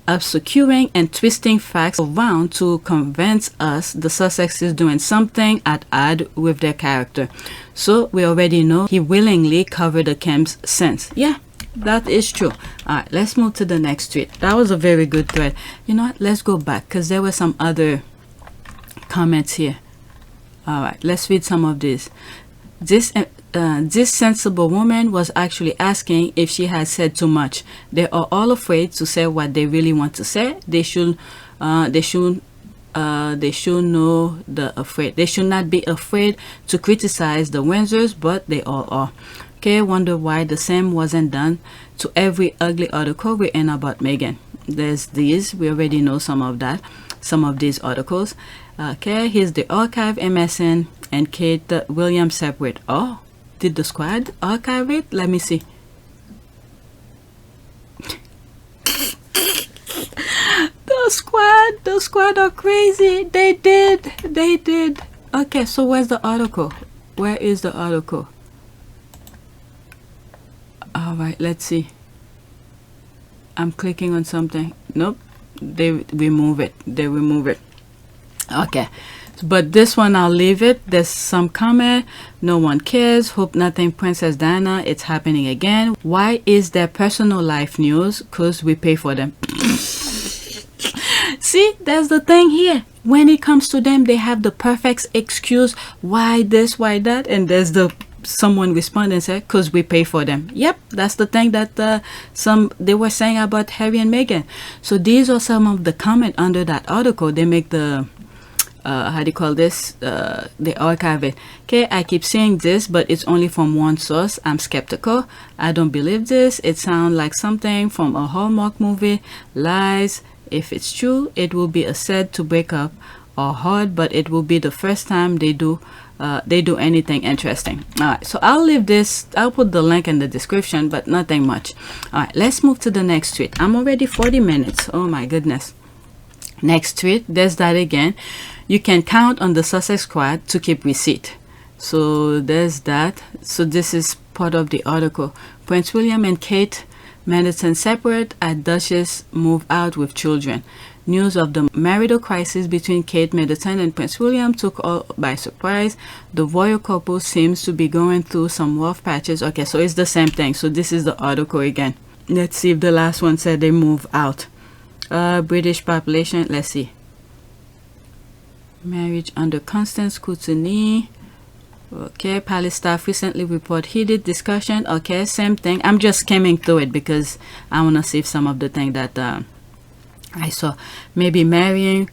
obscuring and twisting facts around to convince us the Sussex is doing something at odd with their character. So we already know he willingly covered the camp's sins. Yeah, that is true. Alright, let's move to the next tweet. That was a very good thread. You know what? Let's go back because there were some other comments here. Alright, let's read some of these. This this sensible woman was actually asking if she had said too much. They are all afraid to say what they really want to say. They should know the afraid. They should not be afraid to criticize the Windsors, but they all are. Okay, wonder why the same wasn't done to every ugly article written about Meghan. There's these. We already know some of these articles. Okay, here's the archive. MSN and Kate Williams separate. Oh, did the squad archive it? Let me see. The squad are crazy. They did. Okay, so where's the article? Where is the article? All right, let's see. I'm clicking on something. Nope, they remove it. Okay, but this one I'll leave it. There's some comment. No one cares. Hope nothing Princess Diana. It's happening again. Why is their personal life news? Because we pay for them. See, there's the thing here. When it comes to them, they have the perfect excuse. Why this, why that? And there's someone respond and say, because we pay for them. Yep, that's the thing that they were saying about Harry and Meghan. So these are some of the comment under that article. They make the how do you call this? They archive it. Okay, I keep saying this, but it's only from one source. I'm skeptical. I don't believe this. It sounds like something from a Hallmark movie. Lies. If it's true, it will be a sad to break up or hard, but it will be the first time they do anything interesting. All right, so I'll leave this. I'll put the link in the description, but nothing much. All right, let's move to the next tweet. I'm already 40 minutes. Oh my goodness. Next tweet. There's that again. You can count on the Sussex squad to keep receipt. So there's that. So this is part of the article. Prince William and Kate Middleton separate as Duchess move out with children. News of the marital crisis between Kate Middleton and Prince William took all by surprise. The royal couple seems to be going through some rough patches. Okay, so it's the same thing. So this is the article again. Let's see if the last one said they move out. British population, let's see. Marriage under constant scrutiny. Okay, palace staff recently report heated discussion. Okay, same thing. I'm just skimming through it because I want to see if some of the thing that I saw. Maybe marrying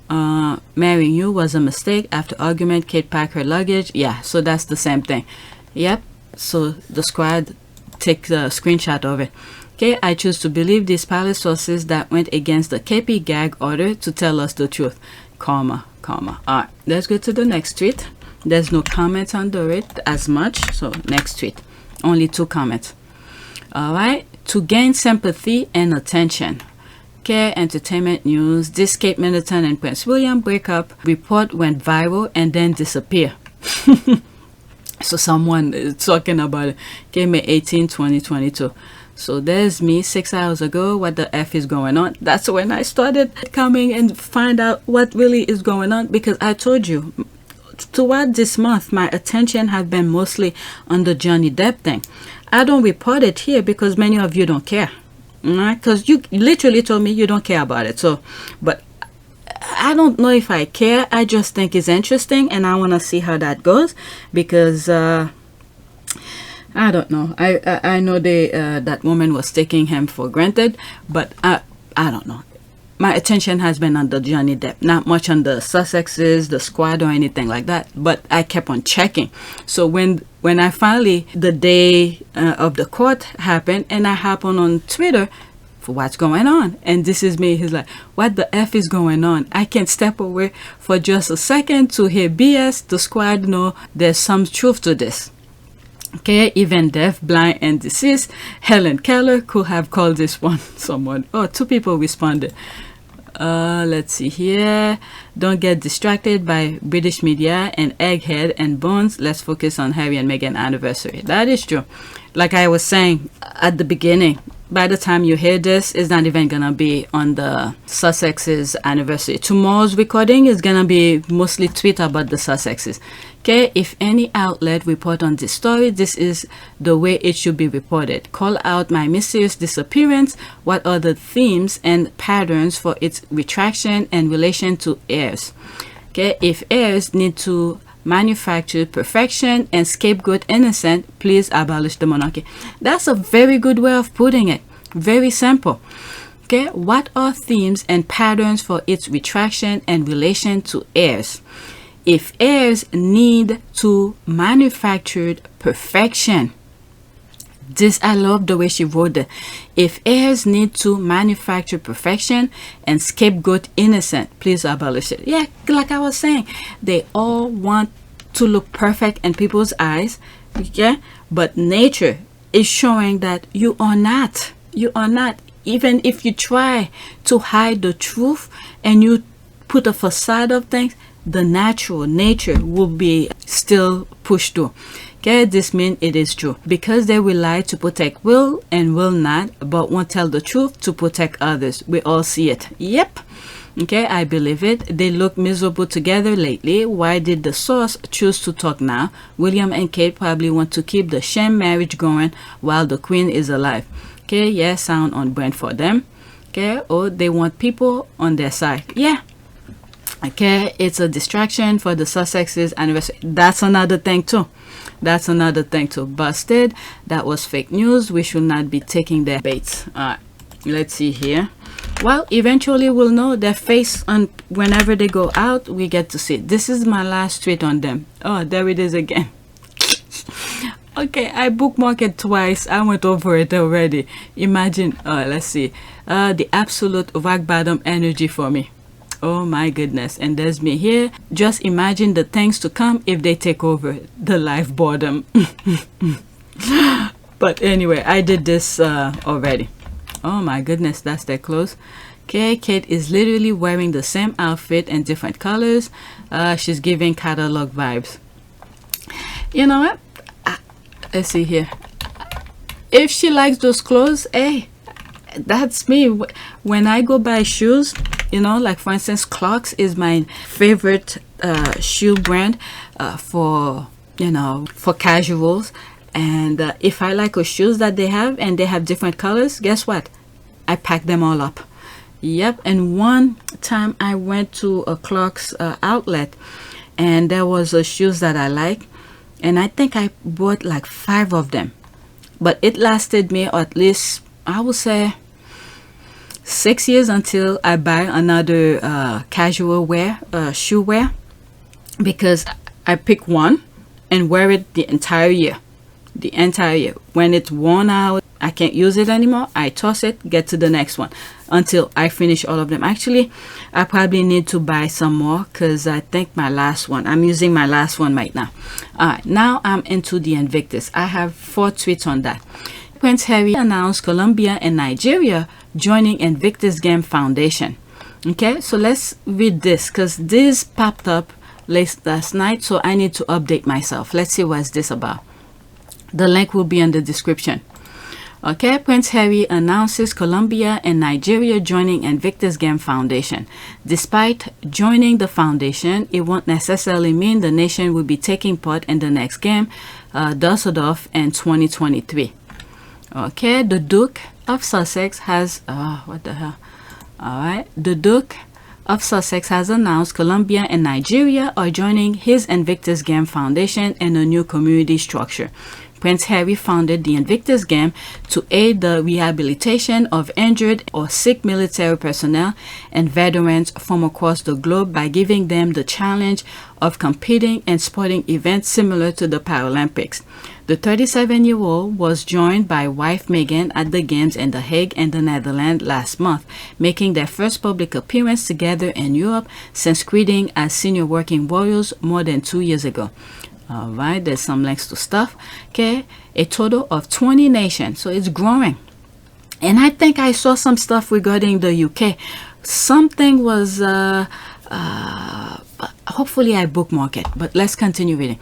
you was a mistake. After argument, Kate packed her luggage. Yeah, so that's the same thing. Yep, so the squad take the screenshot of it. Okay, I choose to believe these palace sources that went against the KP gag order to tell us the truth. Comma. Alright, let's go to the next tweet. There's no comments under it as much, so next tweet. Only 2 comments. Alright, to gain sympathy and attention. Okay, entertainment news. This Kate Middleton and Prince William breakup report went viral and then disappear. So someone is talking about it. Okay, May 18, 2022. So there's me 6 hours ago. What the F is going on? That's when I started coming and find out what really is going on, because I told you throughout this month my attention has been mostly on the Johnny Depp thing. I don't report it here because many of you don't care, right? Because you literally told me you don't care about it. So, but I don't know if I care. I just think it's interesting and I want to see how that goes, because I don't know. I know that woman was taking him for granted, but I don't know. My attention has been on the Johnny Depp, not much on the Sussexes, the squad, or anything like that. But I kept on checking. So when I finally, the day of the court happened, and I happened on Twitter for what's going on, and this is me. He's like, what the F is going on? I can step away for just a second to hear BS. The squad know there's some truth to this. Okay, even deaf, blind, and deceased. Helen Keller could have called this one someone. Oh, 2 people responded. Let's see here. Don't get distracted by British media and egghead and bones. Let's focus on Harry and Meghan anniversary. That is true. Like I was saying at the beginning, by the time you hear this, it's not even gonna be on the Sussex's anniversary. Tomorrow's recording is gonna be mostly tweet about the Sussexes. Okay, if any outlet report on this story, this is the way it should be reported. Call out my mysterious disappearance. What are the themes and patterns for its retraction and relation to heirs? Okay, if heirs need to manufactured perfection, and scapegoat innocent, please abolish the monarchy. That's a very good way of putting it. Very simple. Okay, what are themes and patterns for its retraction and relation to heirs? If heirs need to manufactured perfection, this, I love the way she wrote it. If heirs need to manufacture perfection and scapegoat innocent, please abolish it. Yeah, like I was saying, they all want to look perfect in people's eyes. Okay, but nature is showing that you are not. You are not. Even if you try to hide the truth and you put a facade of things, the natural nature will be still pushed through. Okay, this means it is true. Because they will lie to protect will and will not, but won't tell the truth to protect others. We all see it. Yep. Okay, I believe it. They look miserable together lately. Why did the source choose to talk now? William and Kate probably want to keep the sham marriage going while the queen is alive. Okay, yeah, sound on brand for them. Okay, or they want people on their side. Yeah. Okay, it's a distraction for the Sussex's anniversary. That's another thing too. That's another thing too. Busted. That was fake news. We should not be taking their baits. Alright, let's see here. Well, eventually we'll know their face, and whenever they go out, we get to see. This is my last tweet on them. Oh, there it is again. Okay, I bookmarked it twice. I went over it already. Imagine, let's see. The absolute rock bottom energy for me. Oh my goodness. And there's me here. Just imagine the things to come if they take over the life boredom. But anyway, I did this already. Oh my goodness, that's their clothes. Okay, Kate is literally wearing the same outfit in different colors. She's giving catalog vibes. You know what? Let's see here. If she likes those clothes, hey, that's me. When I go buy shoes, you know, like for instance, Clarks is my favorite shoe brand for, you know, for casuals. And if I like the shoes that they have and they have different colors, guess what? I pack them all up. Yep. And one time I went to a Clarks outlet and there was shoes that I like. And I think I bought like 5 of them. But it lasted me at least, I would say, 6 years until I buy another casual wear, shoe wear. Because I pick one and wear it the entire year. The entire year. When it's worn out, I can't use it anymore. I toss it, get to the next one until I finish all of them. Actually, I probably need to buy some more because I think my last one, I'm using my last one right now. Alright, now I'm into the Invictus. I have 4 tweets on that. Prince Harry announced Colombia and Nigeria joining Invictus Games Foundation. Okay, so let's read this because this popped up last night, so I need to update myself. Let's see what's this about. The link will be in the description. Okay, Prince Harry announces Colombia and Nigeria joining Invictus Games Foundation. Despite joining the foundation, it won't necessarily mean the nation will be taking part in the next game, Düsseldorf in 2023. Okay, the Duke of Sussex has, what the hell? Alright, the Duke of Sussex has announced Colombia and Nigeria are joining his Invictus Games Foundation in a new community structure. Prince Harry founded the Invictus Game to aid the rehabilitation of injured or sick military personnel and veterans from across the globe by giving them the challenge of competing in sporting events similar to the Paralympics. The 37-year-old was joined by wife Meghan at the Games in The Hague in the Netherlands last month, making their first public appearance together in Europe since quitting as senior working warriors more than 2 years ago. Alright, there's some links to stuff. Okay, a total of 20 nations, so it's growing. And I think I saw some stuff regarding the UK. Something was hopefully I bookmark it, but let's continue reading.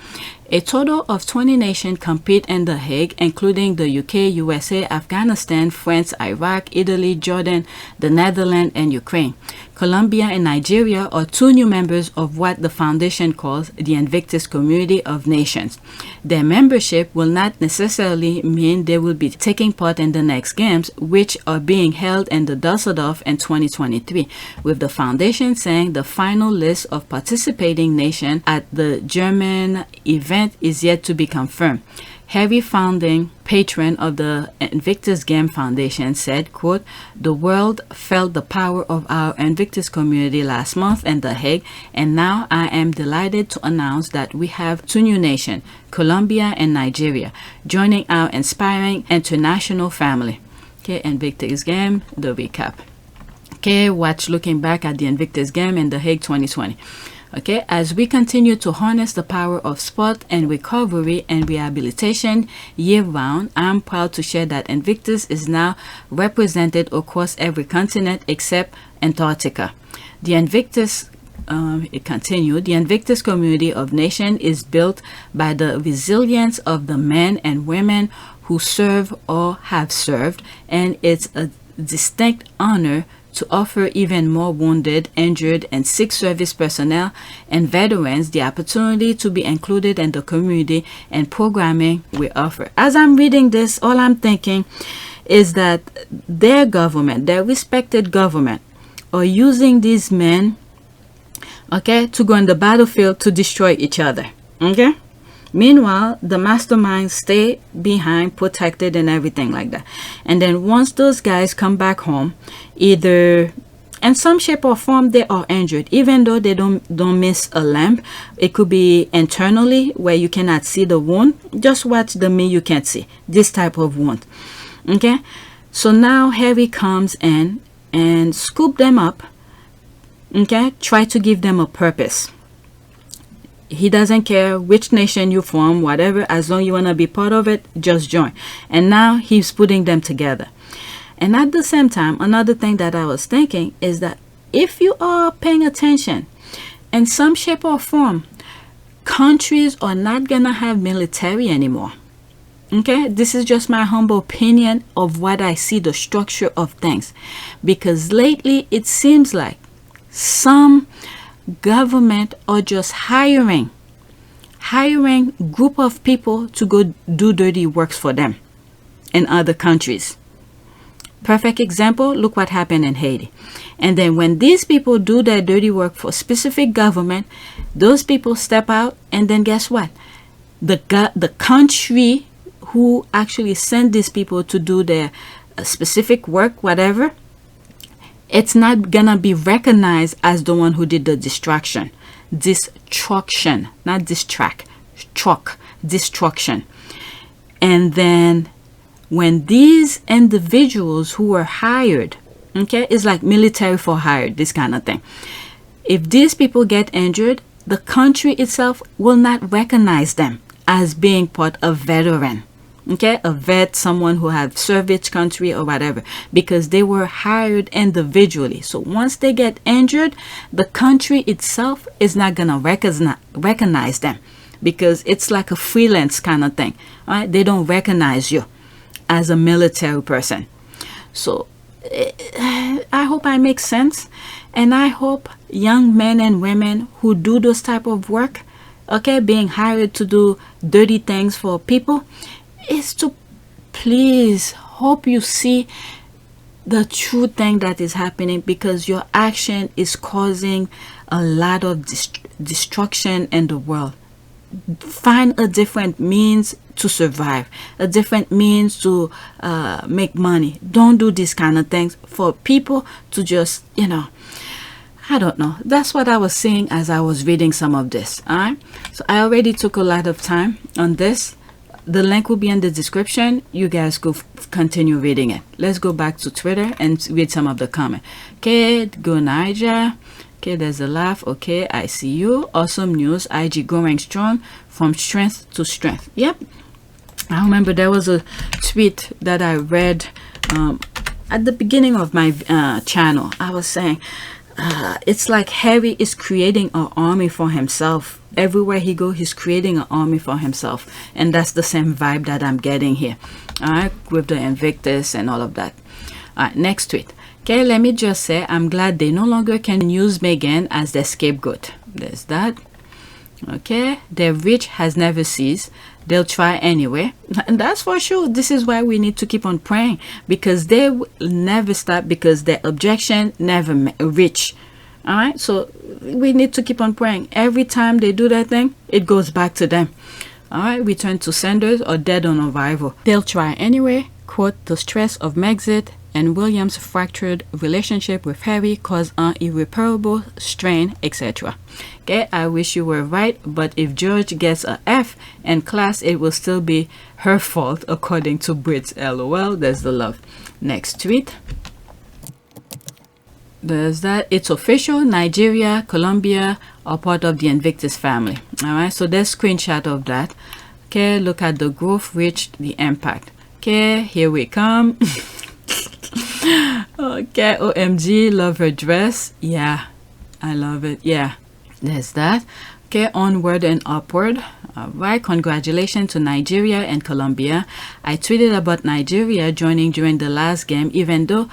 A total of 20 nations compete in The Hague, including the UK, USA, Afghanistan, France, Iraq, Italy, Jordan, the Netherlands, and Ukraine. Colombia and Nigeria are 2 new members of what the foundation calls the Invictus Community of Nations. Their membership will not necessarily mean they will be taking part in the next games, which are being held in the Düsseldorf in 2023, with the foundation saying the final list of participating nations at the German event is yet to be confirmed. Heavy founding patron of the Invictus Games Foundation said, quote, "The world felt the power of our Invictus community last month in The Hague, and now I am delighted to announce that we have 2 new nations, Colombia and Nigeria, joining our inspiring international family." Okay, Invictus Game, the recap. Okay, watch looking back at the Invictus Game in The Hague 2020. Okay, as we continue to harness the power of sport and recovery and rehabilitation year-round, I'm proud to share that Invictus is now represented across every continent except Antarctica. The Invictus it continued, the Invictus Community of Nations is built by the resilience of the men and women who serve or have served, and it's a distinct honor to offer even more wounded, injured, and sick service personnel and veterans the opportunity to be included in the community and programming we offer. As I'm reading this, all I'm thinking is that their government, their respected government, are using these men, okay, to go on the battlefield to destroy each other, okay? Meanwhile, the masterminds stay behind, protected and everything like that. And then once those guys come back home, either in some shape or form they are injured, even though they don't miss a limb. It could be internally where you cannot see the wound. Just watch the me you can't see. This type of wound. Okay? So now Harry comes in and scoop them up. Okay? Try to give them a purpose. He doesn't care which nation you're from, whatever, as long as you want to be part of it, just join. And now he's putting them together. And at the same time, another thing that I was thinking is that if you are paying attention, in some shape or form, countries are not going to have military anymore. Okay, this is just my humble opinion of what I see the structure of things. Because lately it seems like some government are just hiring group of people to go do dirty works for them in other countries. Perfect example, look what happened in Haiti. And then when these people do their dirty work for specific government, those people step out, and then guess what? The country who actually send these people to do their specific work, whatever, it's not gonna be recognized as the one who did the destruction. Destruction, not distract. Destruction. And then when these individuals who were hired, okay, it's like military for hire, this kind of thing. If these people get injured, the country itself will not recognize them as being part of veteran. Okay, a vet, someone who have served its country or whatever, because they were hired individually. So once they get injured, the country itself is not gonna recognize them, because it's like a freelance kind of thing. All right, they don't recognize you as a military person. So I hope I make sense, and I hope young men and women who do those type of work, okay, being hired to do dirty things for people, is to please hope you see the true thing that is happening, because your action is causing a lot of destruction in the world. Find a different means to survive, a different means to make money. Don't do these kind of things for people to just, I don't know. That's what I was seeing as I was reading some of this. All right, so I already took a lot of time on this. The link will be in the description. You guys go continue reading it. Let's go back to Twitter and read some of the comments. Okay, go Niger. Okay, there's a laugh. Okay, I see you. Awesome news. IG growing strong from strength to strength. Yep. I remember there was a tweet that I read at the beginning of my channel. I was saying, it's like Harry is creating an army for himself. Everywhere he goes, he's creating an army for himself. And that's the same vibe that I'm getting here. All right, with the Invictus and all of that. All right, next tweet. Okay, let me just say, I'm glad they no longer can use Meghan as their scapegoat. There's that. Okay, their reach has never ceased. They'll try anyway, and that's for sure. This is why we need to keep on praying, because they will never stop, because their objection never reach. All right, so we need to keep on praying. Every time they do that thing, it goes back to them. All right, return to senders or dead on arrival. They'll try anyway. Quote, the stress of Megxit and William's fractured relationship with Harry caused an irreparable strain, etc. Okay, I wish you were right, but if George gets a F in class, it will still be her fault, according to Brits. LOL, there's the love. Next tweet. There's that. It's official. Nigeria, Colombia are part of the Invictus family. All right, so there's a screenshot of that. Okay, look at the growth reached, the impact. Okay, here we come. Okay, OMG, love her dress. Yeah, I love it. Yeah, there's that. Okay, onward and upward. All right, congratulations to Nigeria and Colombia. I tweeted about Nigeria joining during the last game, even though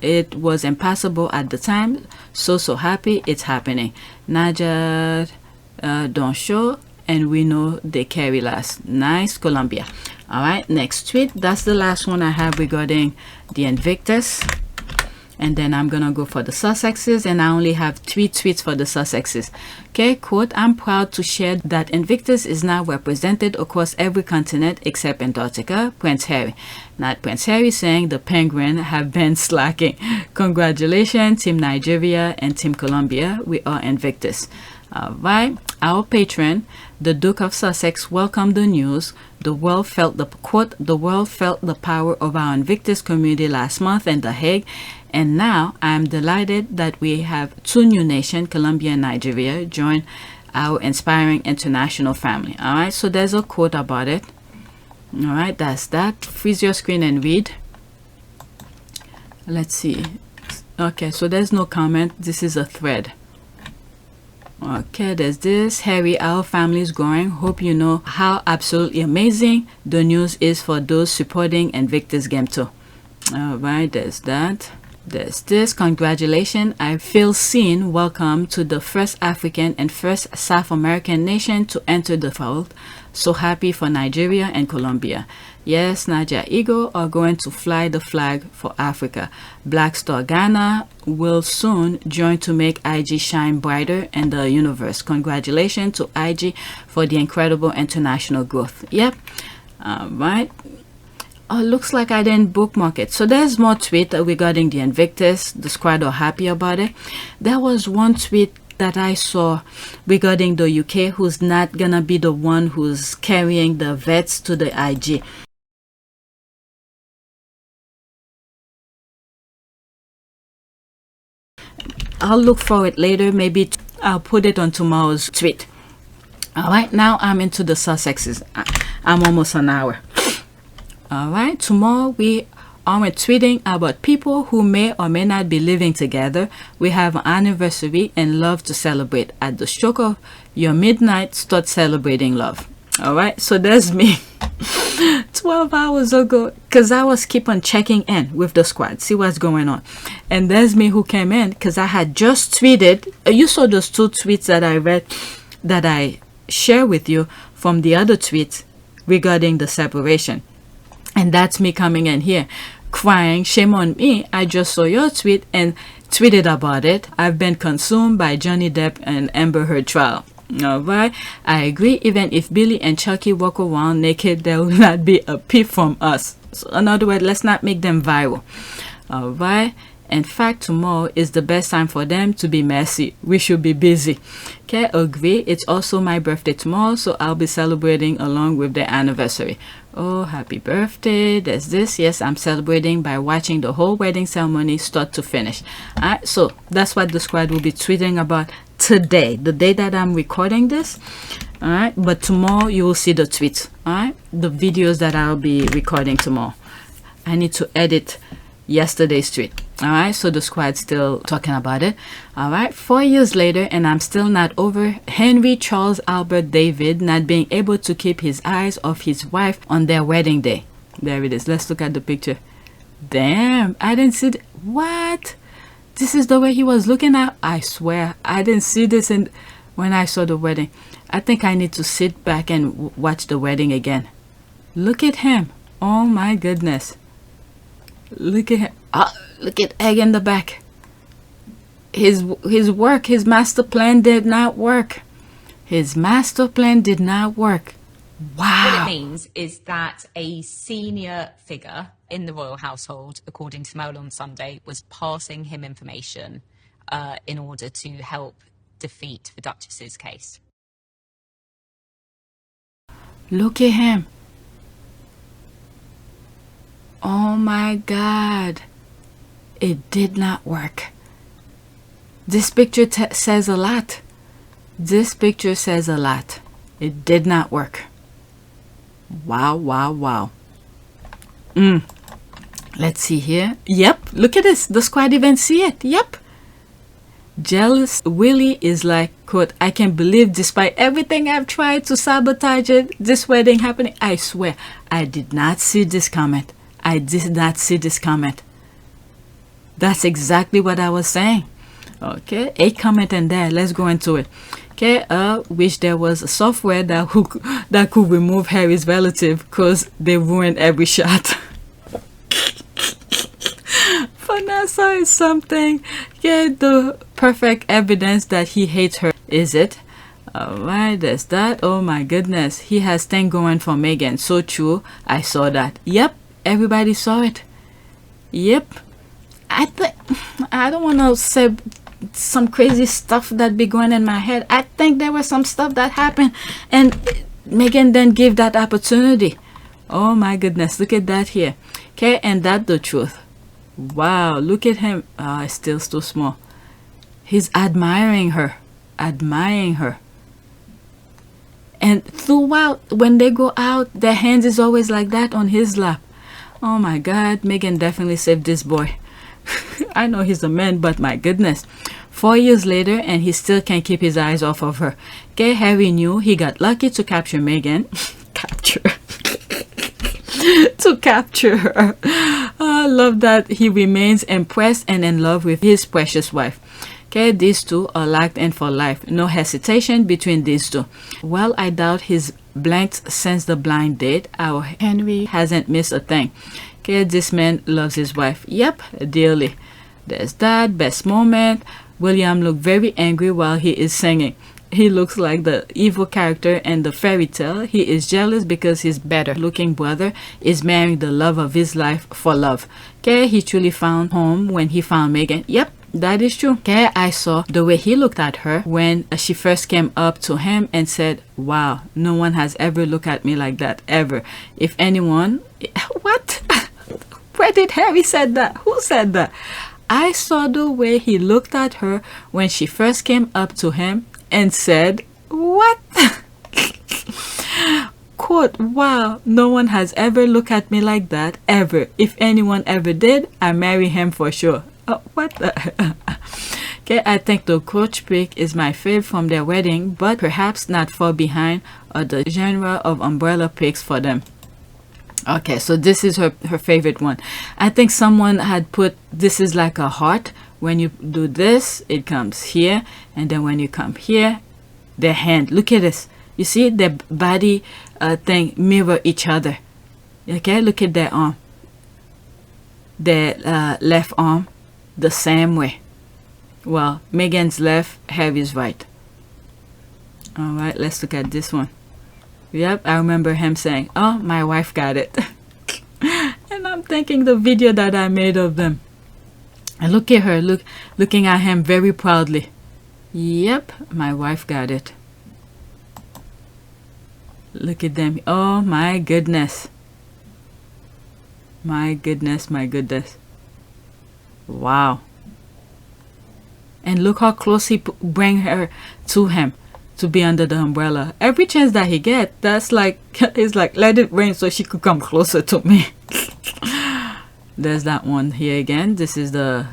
it was impossible at the time. So happy it's happening. Naja don't show, and we know they carry last. Nice, Colombia. All right, next tweet. That's the last one I have regarding the Invictus. And then I'm gonna go for the Sussexes, and I only have 3 tweets for the Sussexes. Okay, quote, I'm proud to share that Invictus is now represented across every continent except Antarctica. Prince Harry. Not Prince Harry saying the Penguin have been slacking. Congratulations, Team Nigeria and Team Colombia. We are Invictus. Alright, our patron, the Duke of Sussex, welcomed the news. The world felt the quote, the world felt the power of our Invictus community last month in The Hague. And now I am delighted that we have 2 new nations, Colombia and Nigeria, join our inspiring international family. All right, so there's a quote about it. All right, that's that. Freeze your screen and read. Let's see. Okay, so there's no comment. This is a thread. Okay, there's this. Harry, our family is growing. Hope you know how absolutely amazing the news is for those supporting Invictus Game 2. All right, there's that. There's this. Congratulations, I feel seen. Welcome to the first African and first South American nation to enter the fold. So happy for Nigeria and Colombia. Yes, Naja Eagle are going to fly the flag for Africa. Black Star Ghana will soon join to make IG shine brighter in the universe. Congratulations to IG for the incredible international growth. Yep. All right. Oh, looks like I didn't bookmark it. So there's more tweet regarding the Invictus. The squad are happy about it. There was one tweet that I saw regarding the UK, who's not gonna be the one who's carrying the vets to the IG. I'll look for it later. Maybe I'll put it on tomorrow's tweet. All right, now I'm into the Sussexes. I'm almost an hour. All right, tomorrow we are tweeting about people who may or may not be living together. We have an anniversary and love to celebrate. At the stroke of your midnight, start celebrating love. All right, so there's me 12 hours ago, because I was keep on checking in with the squad, see what's going on. And there's me who came in because I had just tweeted. You saw those 2 tweets that I read, that I share with you from the other tweets regarding the separation. And that's me coming in here crying, shame on me. I just saw your tweet and tweeted about it. I've been consumed by Johnny Depp and Amber Heard trial. All right, I agree. Even if Billy and Chucky walk around naked, there will not be a peep from us. So in other words, let's not make them viral. All right. In fact, tomorrow is the best time for them to be messy. We should be busy. Okay, agree. It's also my birthday tomorrow, so I'll be celebrating along with the anniversary. Oh, happy birthday. There's this. Yes, I'm celebrating by watching the whole wedding ceremony start to finish. All right, so that's what the squad will be tweeting about today, the day that I'm recording this. All right, but tomorrow you will see the tweets. All right, the videos that I'll be recording tomorrow. I need to edit yesterday's tweet. All right, so the squad's still talking about it. All right, 4 years later, and I'm still not over Henry Charles Albert David not being able to keep his eyes off his wife on their wedding day. There it is. Let's look at the picture. Damn, I didn't see what? This is the way he was looking at. I swear, I didn't see this when I saw the wedding. I think I need to sit back and watch the wedding again. Look at him. Oh my goodness. Look at him. Look at egg in the back. His master plan did not work. His master plan did not work. Wow. What it means is that a senior figure in the royal household, according to Mail on Sunday, was passing him information in order to help defeat the Duchess's case. Look at him. Oh my God. It did not work. This picture says a lot. This picture says a lot. It did not work. Wow, wow, wow. Let's see here. Yep, look at this. The squad even see it. Yep. Jealous Willie is like, quote, I can't believe despite everything I've tried to sabotage it, this wedding happening. I swear, I did not see this comment. I did not see this comment. That's exactly what I was saying. Okay, a comment in there. Let's go into it. Okay, wish there was a software that could remove Harry's relative because they ruined every shot. Vanessa is something. Yeah, the perfect evidence that he hates her, is it? Alright, there's that. Oh my goodness, he has thing going for Meghan. So true. I saw that. Yep, everybody saw it. Yep. I don't want to say some crazy stuff that be going in my head. I think there was some stuff that happened and Meghan then gave that opportunity. Oh my goodness, look at that here. Okay, and that's the truth. Wow, look at him. It's still too small. He's admiring her. Admiring her. And throughout, when they go out, their hands is always like that on his lap. Oh my God, Meghan definitely saved this boy. I know he's a man, but my goodness. 4 years later, and he still can't keep his eyes off of her. Okay, Harry knew he got lucky to capture Meghan. To capture her. I love that he remains impressed and in love with his precious wife. Okay, these two are locked in for life. No hesitation between these two. Well, I doubt he's blanked since the blind date. Our Henry hasn't missed a thing. Okay, this man loves his wife. Yep, dearly. There's that. Best moment. William looked very angry while he is singing. He looks like the evil character in the fairy tale. He is jealous because his better looking brother is marrying the love of his life for love. Okay, he truly found home when he found Meghan. Yep, that is true. Okay, I saw the way he looked at her when she first came up to him and said, wow, no one has ever looked at me like that, ever. If anyone... What? Where did Harry said that? Who said that? I saw the way he looked at her when she first came up to him and said, what? Quote, wow, no one has ever looked at me like that, ever. If anyone ever did, I marry him for sure. What the? Okay, I think the coach pick is my favorite from their wedding, but perhaps not far behind are the genre of umbrella picks for them. Okay, so this is her favorite one. I think someone had put, this is like a heart. When you do this, it comes here. And then when you come here, their hand. Look at this. You see their body thing mirror each other. Okay, look at their arm. Their left arm, the same way. Well, Meghan's left, Harry's right. All right, let's look at this one. Yep, I remember him saying, oh, my wife got it. And I'm thinking the video that I made of them. And look at her, looking at him very proudly. Yep, my wife got it. Look at them. Oh my goodness. My goodness, my goodness. Wow. And look how close he bring her to him to be under the umbrella. Every chance that he get, that's like, it's like, let it rain so she could come closer to me. There's that one here again. This is the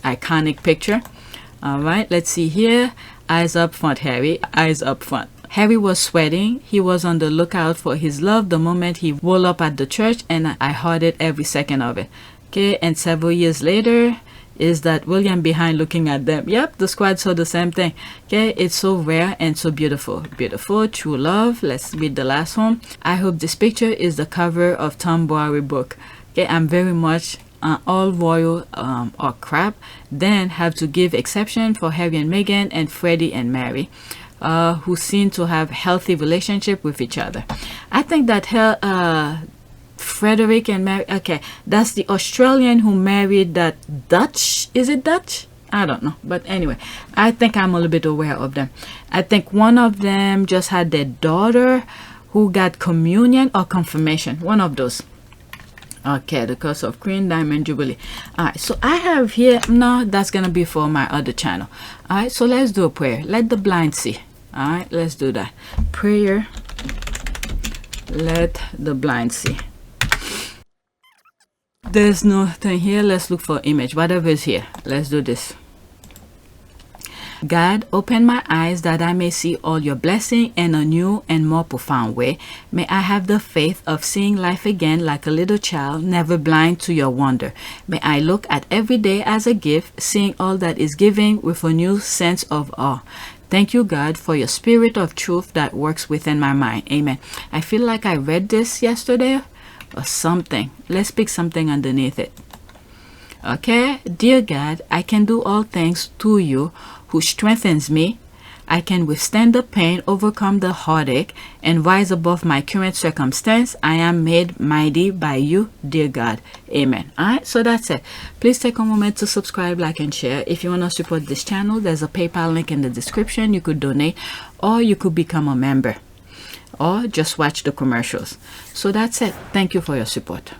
iconic picture. All right, let's see here. Eyes up front, Harry. Eyes up front. Harry was sweating. He was on the lookout for his love the moment he rolled up at the church, and I hearted every second of it. Okay, and several years later, is that William behind looking at them. Yep, the squad saw the same thing. Okay, it's so rare and so beautiful. Beautiful, true love. Let's read the last one. I hope this picture is the cover of Tom Bowery book. Okay, I'm very much all royal or crap. Then have to give exception for Harry and Meghan and Freddie and Mary, who seem to have healthy relationship with each other. I think that Frederick and Mary, okay, that's the Australian who married that Dutch. Is it Dutch? I don't know, but anyway, I think I'm a little bit aware of them. I think one of them just had their daughter who got communion or confirmation, one of those. Okay, the curse of Queen Diamond Jubilee. All right, so I have here, no, that's gonna be for my other channel. All right, so let's do a prayer. Let the blind see. All right, let's do that. Prayer. Let the blind see. There's nothing here. Let's look for image. Whatever is here. Let's do this. God, open my eyes that I may see all your blessing in a new and more profound way. May I have the faith of seeing life again like a little child, never blind to your wonder. May I look at every day as a gift, seeing all that is giving with a new sense of awe. Thank you, God, for your spirit of truth that works within my mind. Amen. I feel like I read this yesterday or something. Let's pick something underneath it. Okay, dear God, I can do all things through you who strengthens me. I can withstand the pain, overcome the heartache, and rise above my current circumstance. I am made mighty by you, dear God. Amen. Alright, so that's it. Please take a moment to subscribe, like, and share. If you want to support this channel, there's a PayPal link in the description. You could donate, or you could become a member, or just watch the commercials. So that's it. Thank you for your support.